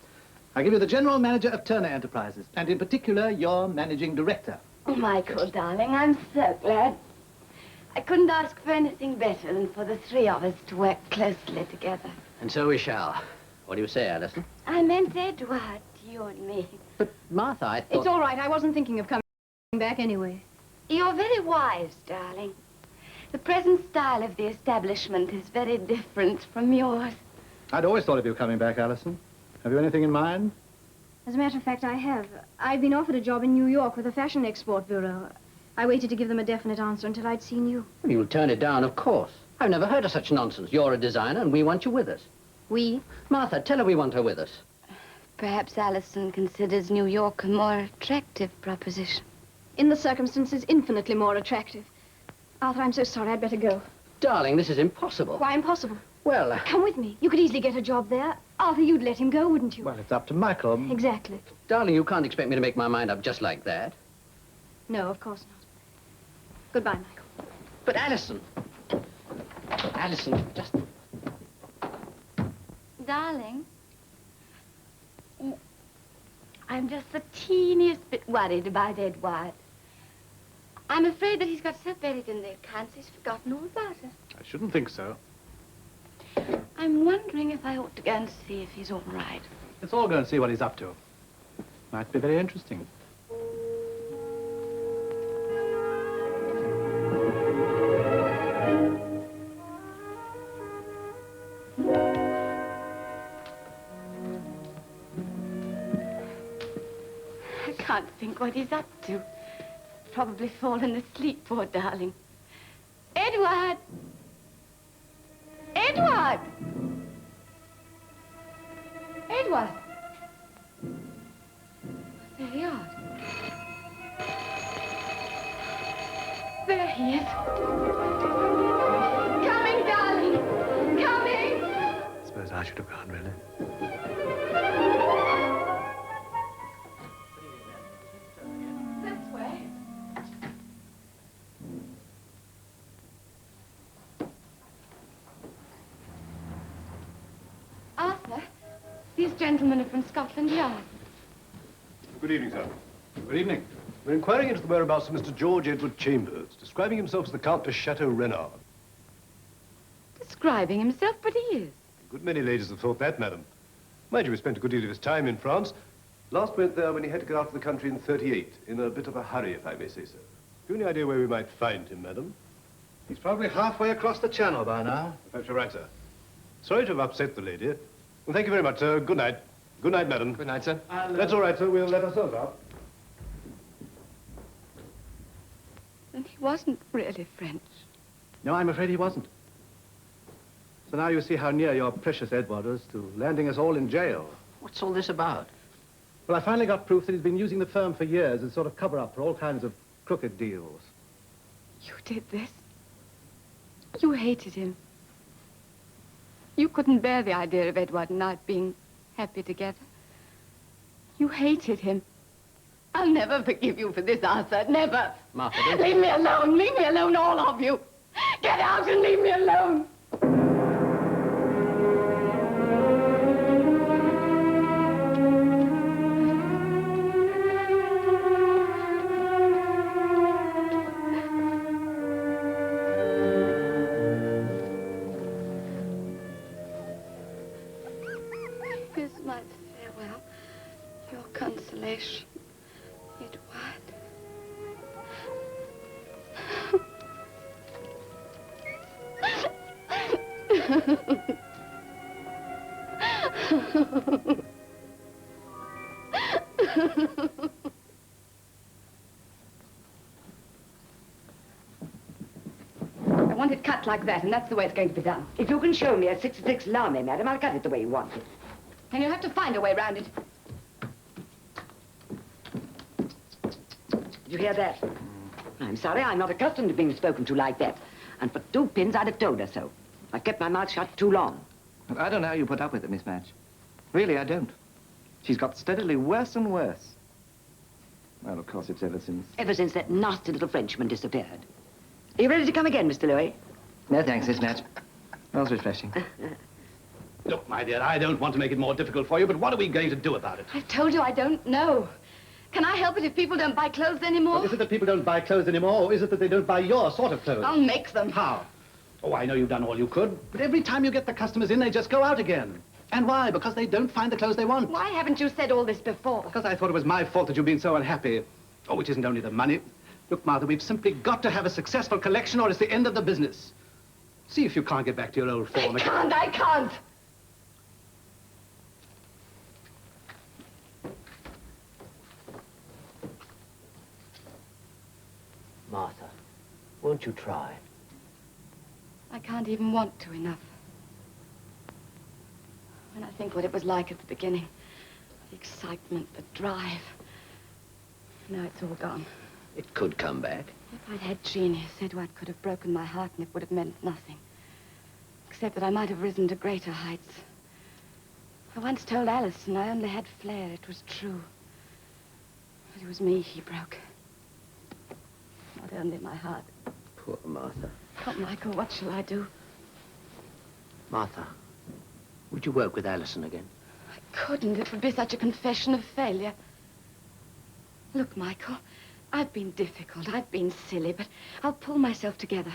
I give you the general manager of Turner Enterprises, and in particular, your managing director. Oh, Michael, darling, I'm so glad. I couldn't ask for anything better than for the three of us to work closely together. And so we shall. What do you say, Alison? I meant Edward, you and me. But, Martha, I thought... It's all right. I wasn't thinking of coming back anyway. You're very wise, darling. The present style of the establishment is very different from yours. I'd always thought of you coming back, Alison. Have you anything in mind? As a matter of fact, I have. I'd been offered a job in New York with a fashion export bureau. I waited to give them a definite answer until I'd seen you. You'll turn it down, of course. I've never heard of such nonsense. You're a designer, and we want you with us. We? Martha, tell her we want her with us. Perhaps Alison considers New York a more attractive proposition. In the circumstances, infinitely more attractive. Arthur, I'm so sorry. I'd better go. Darling, this is impossible. Why impossible? Well... Come with me. You could easily get a job there. Arthur, you'd let him go, wouldn't you? Well, it's up to Michael. Exactly. Darling, you can't expect me to make my mind up just like that. No, of course not. Goodbye, Michael. But Alison... Alison, just... Darling, I'm just the teeniest bit worried about Edward. I'm afraid that he's got so buried in the accounts he's forgotten all about us. I shouldn't think so. I'm wondering if I ought to go and see if he's all right. Let's all go and see what he's up to. Might be very interesting. I can't think what he's up to. Probably fallen asleep, poor darling. Edward! Edward! Coming, darling. Coming. I suppose I should have gone, really. This way. Arthur, these gentlemen are from Scotland Yard. Good evening, sir. Good evening. We're inquiring into the whereabouts of Mr. George Edward Chambers, describing himself as the Count de Chateau Renard. Describing himself, but he is. A good many ladies have thought that, madam. Mind you, he spent a good deal of his time in France. Last went there when he had to get out of the country in '38, in a bit of a hurry, if I may say so. Have you any idea where we might find him, madam? He's probably halfway across the channel by now. Perhaps you're right, sir. Sorry to have upset the lady. Well, thank you very much, sir. Good night. Good night, madam. Good night, sir. That's all right, sir. We'll let ourselves out. And he wasn't really French. No, I'm afraid he wasn't. So now you see how near your precious Edward is to landing us all in jail. What's all this about? Well, I finally got proof that he's been using the firm for years as sort of cover-up for all kinds of crooked deals. You did this? You hated him. You couldn't bear the idea of Edward and I being happy together. You hated him. I'll never forgive you for this, Arthur. Never. Martha, don't Leave me alone. Leave me alone, all of you. Get out and leave me alone. Here's my farewell, your consolation, I want it cut like that, and that's the way it's going to be done. If you can show me a 66 lame, madam, I'll cut it the way you want it. And you'll have to find a way around it. Did you hear that? I'm sorry, I'm not accustomed to being spoken to like that. And for 2 pins, I'd have told her so. I kept my mouth shut too long. But I don't know how you put up with it, Miss Madge. Really, I don't. She's got steadily worse and worse. Well, of course, it's ever since... Ever since that nasty little Frenchman disappeared. Are you ready to come again, Mr. Louis? No, thanks, Miss Madge. Smells refreshing. Look, my dear, I don't want to make it more difficult for you, but what are we going to do about it? I've told you I don't know. Can I help it if people don't buy clothes anymore? Well, is it that people don't buy clothes anymore, or is it that they don't buy your sort of clothes? I'll make them. How? Oh, I know you've done all you could, but every time you get the customers in, they just go out again. And why? Because they don't find the clothes they want. Why haven't you said all this before? Because I thought it was my fault that you've been so unhappy. Oh, it isn't only the money. Look, Martha, we've simply got to have a successful collection or it's the end of the business. See if you can't get back to your old form. I can't. Martha, won't you try? I can't even want to enough. When I think what it was like at the beginning, the excitement, the drive, now it's all gone. It could come back. If I'd had genius, Edward could have broken my heart and it would have meant nothing. Except that I might have risen to greater heights. I once told Alison I only had flair. It was true. But it was me he broke. Not only my heart. Poor Martha. Oh, Michael, what shall I do? Martha, would you work with Alison again? I couldn't. It would be such a confession of failure. Look, Michael, I've been difficult. I've been silly, but I'll pull myself together.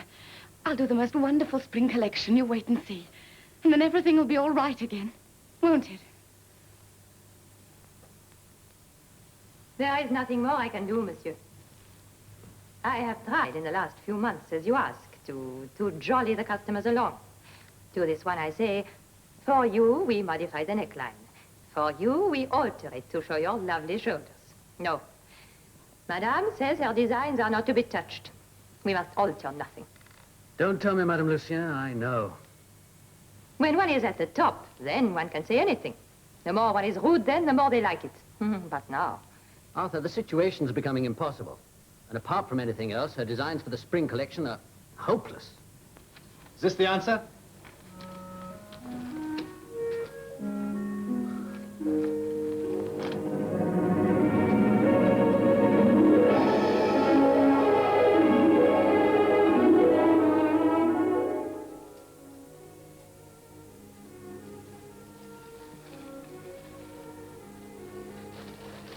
I'll do the most wonderful spring collection. You wait and see. And then everything will be all right again, won't it? There is nothing more I can do, monsieur. I have tried in the last few months, as you ask, to jolly the customers along. To this one I say, for you, we modify the neckline. For you, we alter it to show your lovely shoulders. No. Madame says her designs are not to be touched. We must alter nothing. Don't tell me, Madame Lucien, I know. When one is at the top, then one can say anything. The more one is rude then, the more they like it. But now... Arthur, the situation's becoming impossible. And apart from anything else, her designs for the spring collection are Hopeless. Is this the answer?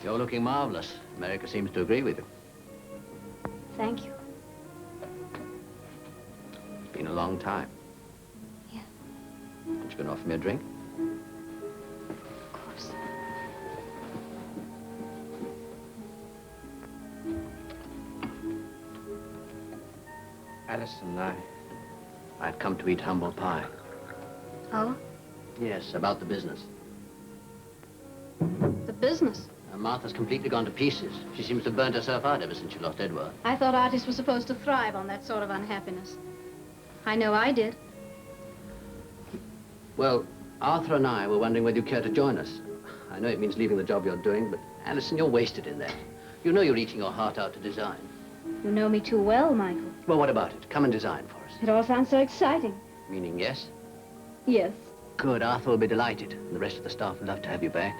You're looking marvelous. America seems to agree with you. Thank you. It's been a long time. Yeah. Aren't you going to offer me a drink? Of course. Alice and I'd come to eat humble pie. Oh? Yes, about the business. The business? Martha's completely gone to pieces. She seems to have burnt herself out ever since she lost Edward. I thought artists were supposed to thrive on that sort of unhappiness. I know I did. Well, Arthur and I were wondering whether you care to join us. I know it means leaving the job you're doing, but Alison, you're wasted in that. You know you're eating your heart out to design. You know me too well, Michael. Well, what about it? Come and design for us. It all sounds so exciting. Meaning yes? Yes. Good. Arthur will be delighted. And the rest of the staff would love to have you back.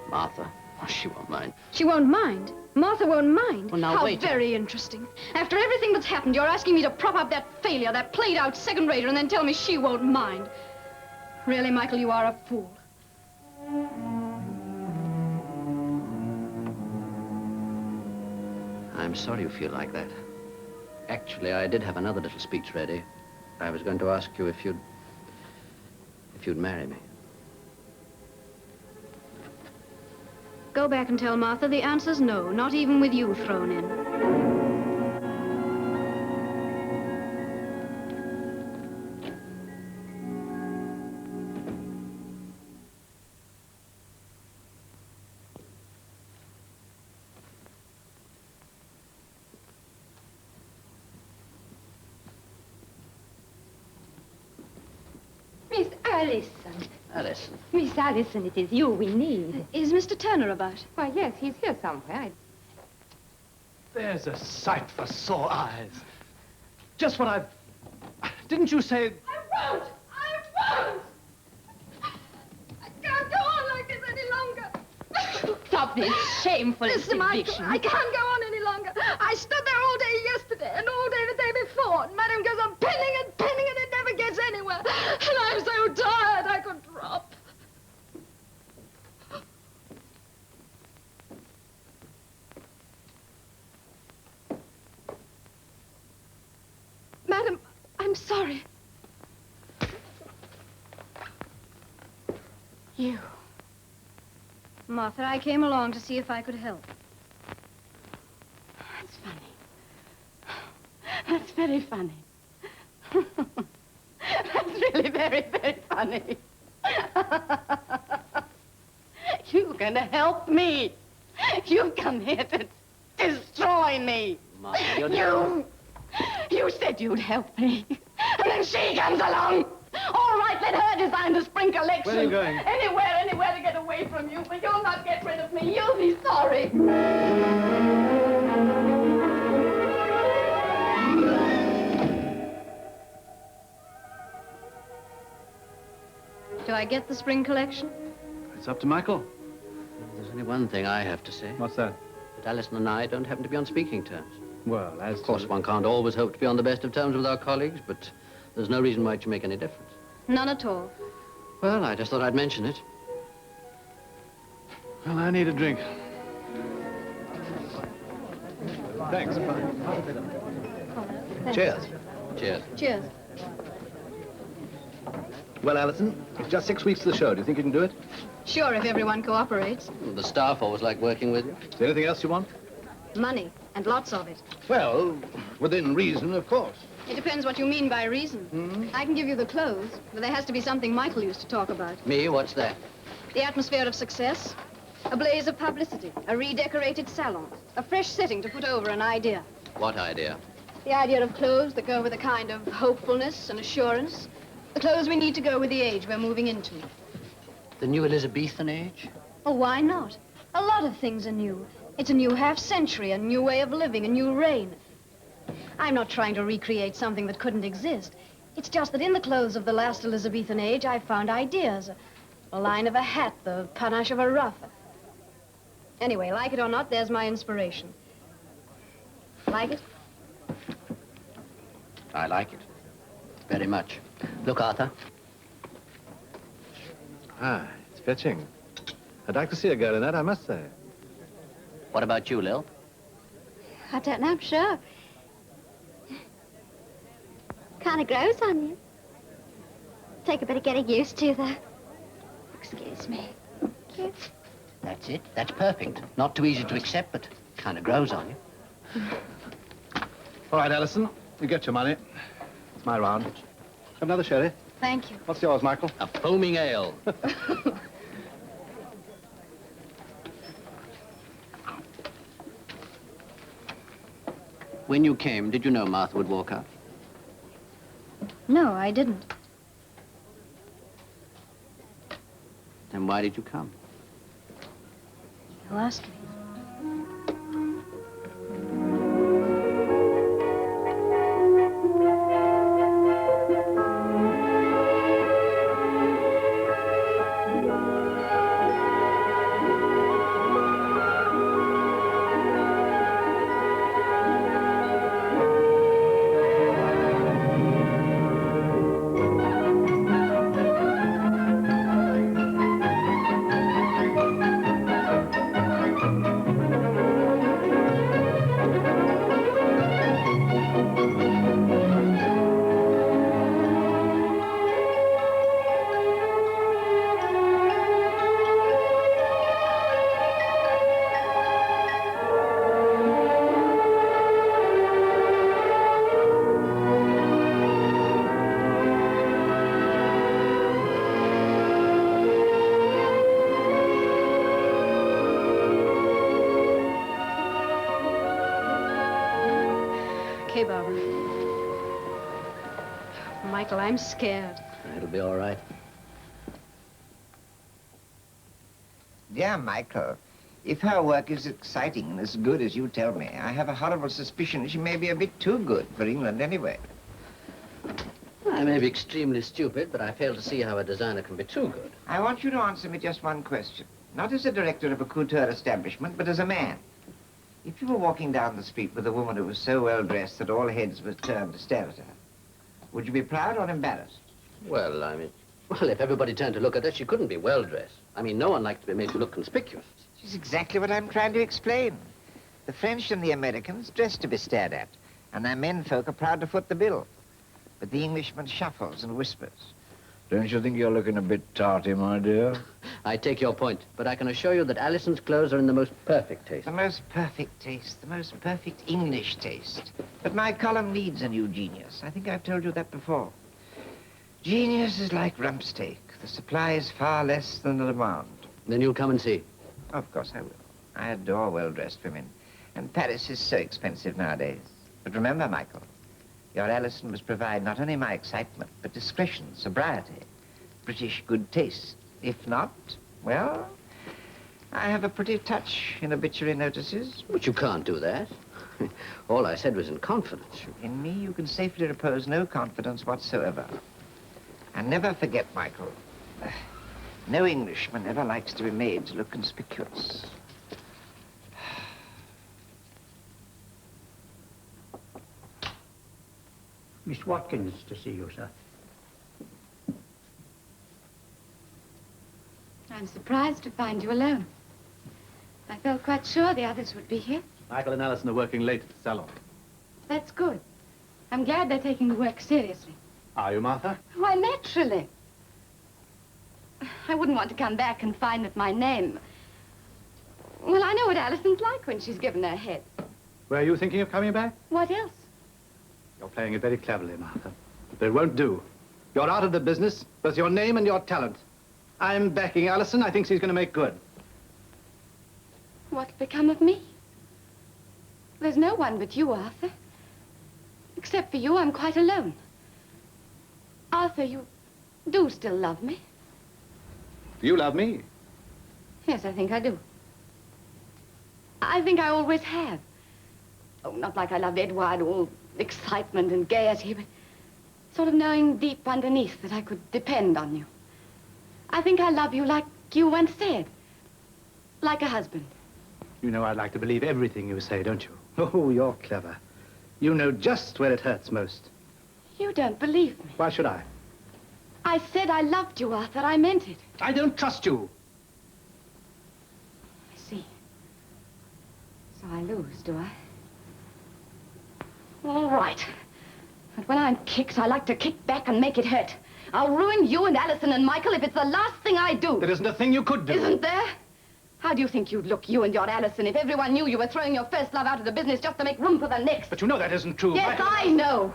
Martha, oh, she won't mind. She won't mind. Martha won't mind. Well, now, How wait. very interesting. After everything that's happened, you're asking me to prop up that failure, that played-out second-rater, and then tell me she won't mind. Really, Michael, you are a fool. I'm sorry you feel like that. Actually, I did have another little speech ready. I was going to ask you if you'd marry me. Go back and tell Martha the answer's no, not even with you thrown in. Miss Allison. Alison. Miss Allison, it is you we need. Is Mr. Turner about? Why, yes, he's here somewhere. There's a sight for sore eyes. Just what I've... Didn't you say... I won't! I can't go on like this any longer. Stop this shameful Listen, Michael, exhibition. I can't go on any longer. I stood there all day yesterday and all day the day before. And Madam goes on pinning and it never gets anywhere. And I'm so tired I could drop. Madam, I'm sorry. You. Martha, I came along to see if I could help. That's funny. That's very funny. That's really very, very funny. You're going to help me. You've come here to destroy me. Martha, You said you'd help me. And then she comes along. All right, let her design the spring collection. Where are you going? Anywhere to get away from you. But you'll not get rid of me. You'll be sorry. Do I get the spring collection? It's up to Michael. There's only one thing I have to say. What's that? That Alison and I don't happen to be on speaking terms. Well, as Of course, one can't always hope to be on the best of terms with our colleagues, but there's no reason why it should make any difference. None at all. Well, I just thought I'd mention it. Well, I need a drink. Thanks. Cheers. Cheers. Cheers. Well, Alison, it's just 6 weeks to the show. Do you think you can do it? Sure, if everyone cooperates. The staff always like working with you. Is there anything else you want? Money, and lots of it. Well, within reason, of course. It depends what you mean by reason. I can give you the clothes, but there has to be something Michael used to talk about. Me? What's that? The atmosphere of success, a blaze of publicity, a redecorated salon, a fresh setting to put over an idea. What idea? The idea of clothes that go with a kind of hopefulness and assurance. The clothes we need to go with the age we're moving into. The new Elizabethan age? Oh, why not? A lot of things are new. It's a new half-century, a new way of living, a new reign. I'm not trying to recreate something that couldn't exist. It's just that in the clothes of the last Elizabethan age, I found ideas. A line of a hat, the panache of a ruff. Anyway, like it or not, there's my inspiration. Like it? I like it. Very much. Look, Arthur. Ah, it's fetching. I'd like to see a girl in that, I must say. What about you, Lil? I don't know, I'm sure. Kind of grows on you. Take a bit of getting used to, though. Excuse me. Thank you. That's it. That's perfect. Not too easy to accept, but kind of grows on you. All right, Alison, you get your money. It's my round. Have another sherry. Thank you. What's yours, Michael? A foaming ale. When you came, did you know Martha would walk out? No, I didn't. Then why did you come? You asked me. Okay, Barbara. Michael, I'm scared. It'll be all right. Dear Michael, if her work is exciting and as good as you tell me, I have a horrible suspicion she may be a bit too good for England anyway. I may be extremely stupid, but I fail to see how a designer can be too good. I want you to answer me just one question. Not as a director of a couture establishment, but as a man. If you were walking down the street with a woman who was so well dressed that all heads were turned to stare at her, would you be proud or embarrassed? Well, if everybody turned to look at her, she couldn't be well-dressed. I mean, no one likes to be made to look conspicuous. Which is exactly what I'm trying to explain. The French and the Americans dress to be stared at, and their menfolk are proud to foot the bill. But the Englishman shuffles and whispers. Don't you think you're looking a bit tarty, my dear? I take your point, but I can assure you that Alison's clothes are in the most perfect taste. The most perfect taste, the most perfect English taste. But my column needs a new genius. I think I've told you that before. Genius is like rump steak. The supply is far less than the demand. Then you'll come and see. Of course I will. I adore well-dressed women. And Paris is so expensive nowadays. But remember, Michael, your Alison must provide not only my excitement, but discretion, sobriety, British good taste. If not, well, I have a pretty touch in obituary notices. But you can't do that. All I said was in confidence. In me, you can safely repose no confidence whatsoever. And never forget, Michael, no Englishman ever likes to be made to look conspicuous. Miss Watkins to see you, sir. I'm surprised to find you alone. I felt quite sure the others would be here. Michael and Alison are working late at the salon. That's good. I'm glad they're taking the work seriously. Are you, Martha? Why, naturally. I wouldn't want to come back and find that my name... Well, I know what Alison's like when she's given her head. Were you thinking of coming back? What else? You're playing it very cleverly, Martha. But it won't do. You're out of the business, both your name and your talent. I'm backing Alison. I think she's going to make good. What'll become of me? There's no one but you, Arthur. Except for you, I'm quite alone. Arthur, you do still love me? Do you love me? Yes, I think I do. I think I always have. Oh, not like I loved Edward or excitement and gaiety, but sort of knowing deep underneath that I could depend on you. I think I love you like you once said. Like a husband. You know I'd like to believe everything you say, don't you? Oh, you're clever. You know just where it hurts most. You don't believe me. Why should I? I said I loved you, Arthur. I meant it. I don't trust you. I see. So I lose, do I? All right. But when I'm kicked, I like to kick back and make it hurt. I'll ruin you and Alison and Michael if it's the last thing I do. There isn't a thing you could do. Isn't there? How do you think you'd look, you and your Alison, if everyone knew you were throwing your first love out of the business just to make room for the next? But you know that isn't true. Yes, I know.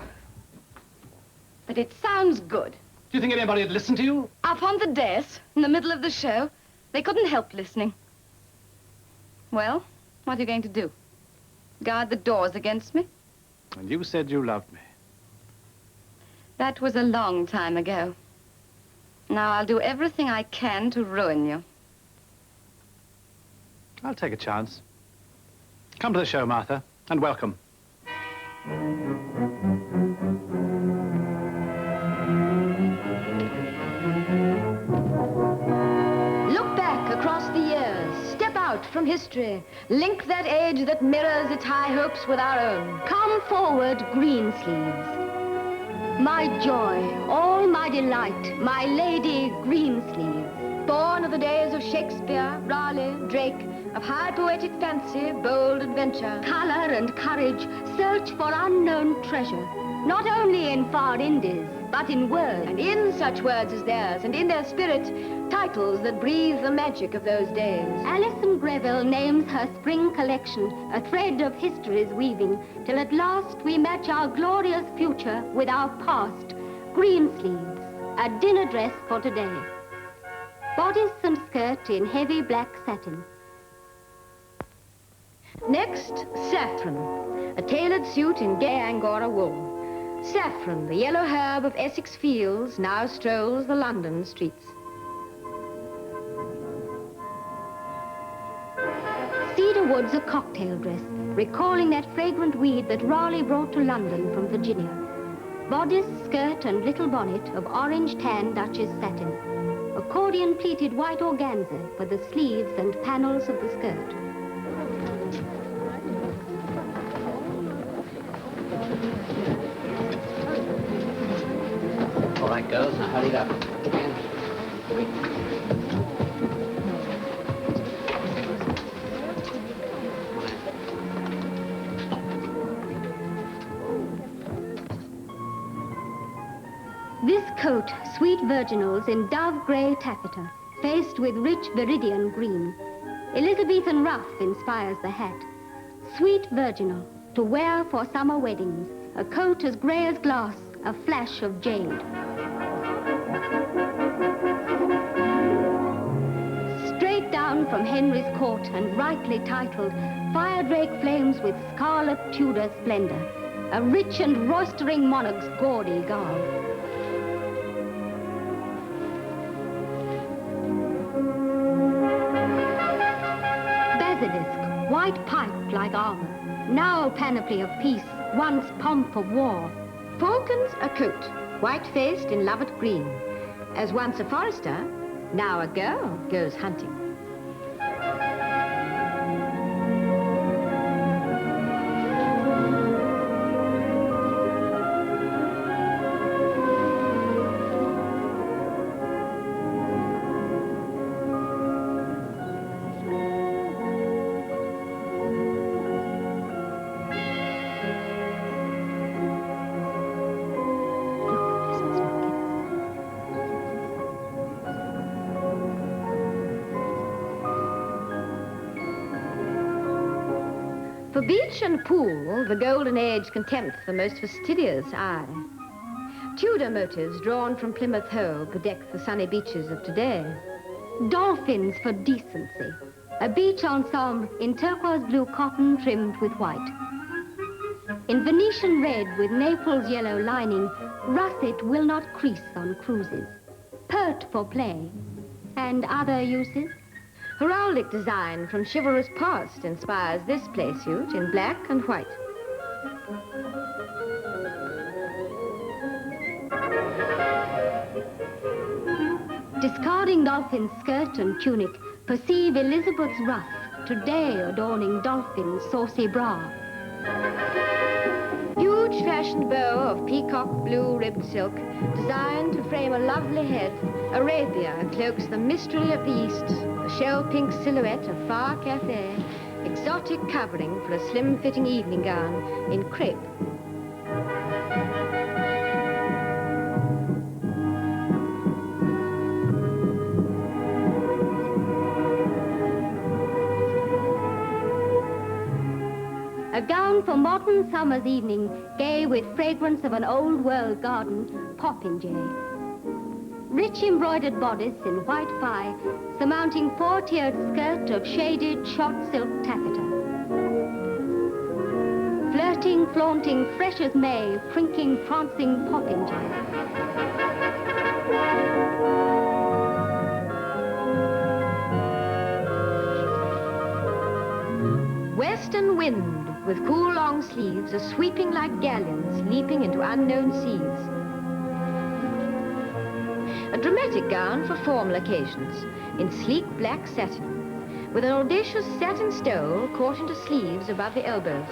But it sounds good. Do you think anybody would listen to you? Up on the dais, in the middle of the show, they couldn't help listening. Well, what are you going to do? Guard the doors against me? And you said you loved me. That was a long time ago. Now I'll do everything I can to ruin you. I'll take a chance. Come to the show, Martha, and welcome. Look back across the years. Step out from history. Link that age that mirrors its high hopes with our own. Come forward, Greensleeves. My joy, all my delight, my lady Greensleeves. Born of the days of Shakespeare, Raleigh, Drake, of high poetic fancy, bold adventure, color and courage, search for unknown treasure. Not only in far Indies, but in words, and in such words as theirs, and in their spirit, titles that breathe the magic of those days. Alison Greville names her spring collection a thread of history's weaving, till at last we match our glorious future with our past. Greensleeves, a dinner dress for today. Bodice and skirt in heavy black satin. Next, saffron, a tailored suit in gay Angora wool. Saffron, the yellow herb of Essex fields, now strolls the London streets. Cedar wood's a cocktail dress, recalling that fragrant weed that Raleigh brought to London from Virginia. Bodice, skirt, and little bonnet of orange tan Duchess satin. Accordion-pleated white organza for the sleeves and panels of the skirt. All right, girls, now hurry it up. This coat, sweet virginals in dove grey taffeta, faced with rich viridian green. Elizabethan ruff inspires the hat. Sweet virginal, to wear for summer weddings, a coat as grey as glass, a flash of jade. Straight down from Henry's court and rightly titled, Firedrake flames with scarlet Tudor splendor, a rich and roistering monarch's gaudy garb. Basilisk, white piped like armor, now panoply of peace, once pomp of war. Falcon's a coat, white-faced in Lovat green. As once a forester, now a girl goes hunting. For beach and pool, the golden age contempts the most fastidious eye. Tudor motives drawn from Plymouth Hoe bedeck the sunny beaches of today. Dolphins for decency, a beach ensemble in turquoise blue cotton trimmed with white. In Venetian red with Naples yellow lining, russet will not crease on cruises. Pert for play, and other uses. Heraldic design from chivalrous past inspires this play suit in black and white. Discarding Dolphin's skirt and tunic, perceive Elizabeth's ruff, today adorning Dolphin's saucy bra. Huge fashioned bow of peacock blue ribbed silk, designed to frame a lovely head, Arabia cloaks the mystery of the East, the shell-pink silhouette of far cafe, exotic covering for a slim-fitting evening gown in crepe. A gown for modern summer's evening, gay with fragrance of an old world garden, popinjay. Rich embroidered bodice in white fi, surmounting four-tiered skirt of shaded shot silk taffeta. Flirting, flaunting, fresh as May, prinking, prancing popinjay. Western wind, with cool long sleeves, are sweeping like galleons, leaping into unknown seas. A dramatic gown for formal occasions, in sleek black satin, with an audacious satin stole caught into sleeves above the elbows.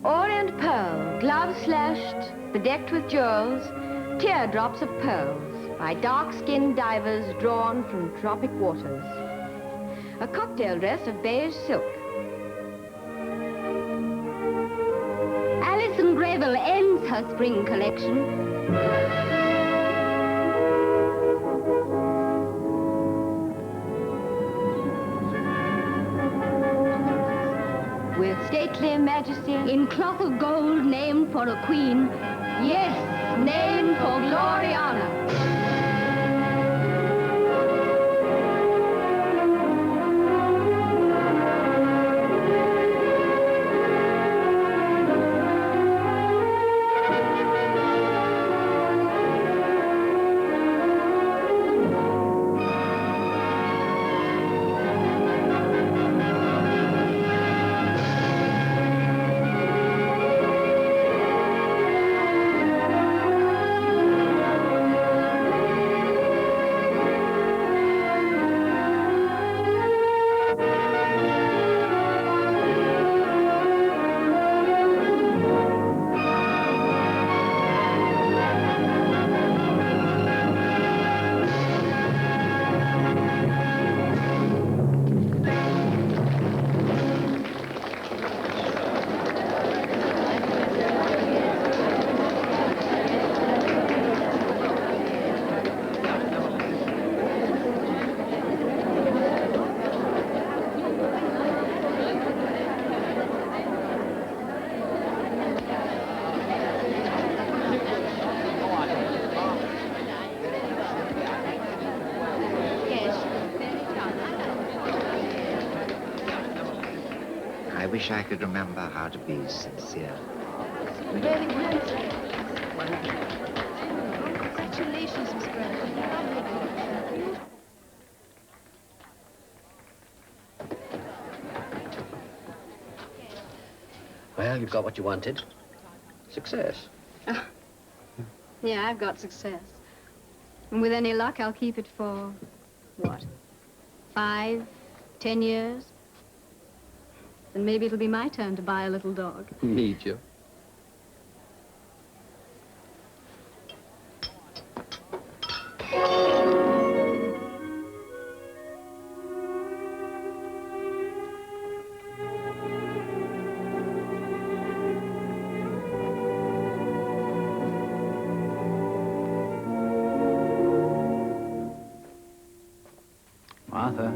Orient pearl, gloves slashed, bedecked with jewels, teardrops of pearls, by dark-skinned divers drawn from tropic waters. A cocktail dress of beige silk. Alison Greville ends her spring collection with stately majesty in cloth of gold named for a queen. Yes, named for Gloriana. I wish I could remember how to be sincere. Very good. Congratulations, Miss Grant. Well, you've got what you wanted. Success. Yeah, I've got success. And with any luck, I'll keep it for, what, 5, 10 years? And maybe it'll be my turn to buy a little dog. Need you? Martha.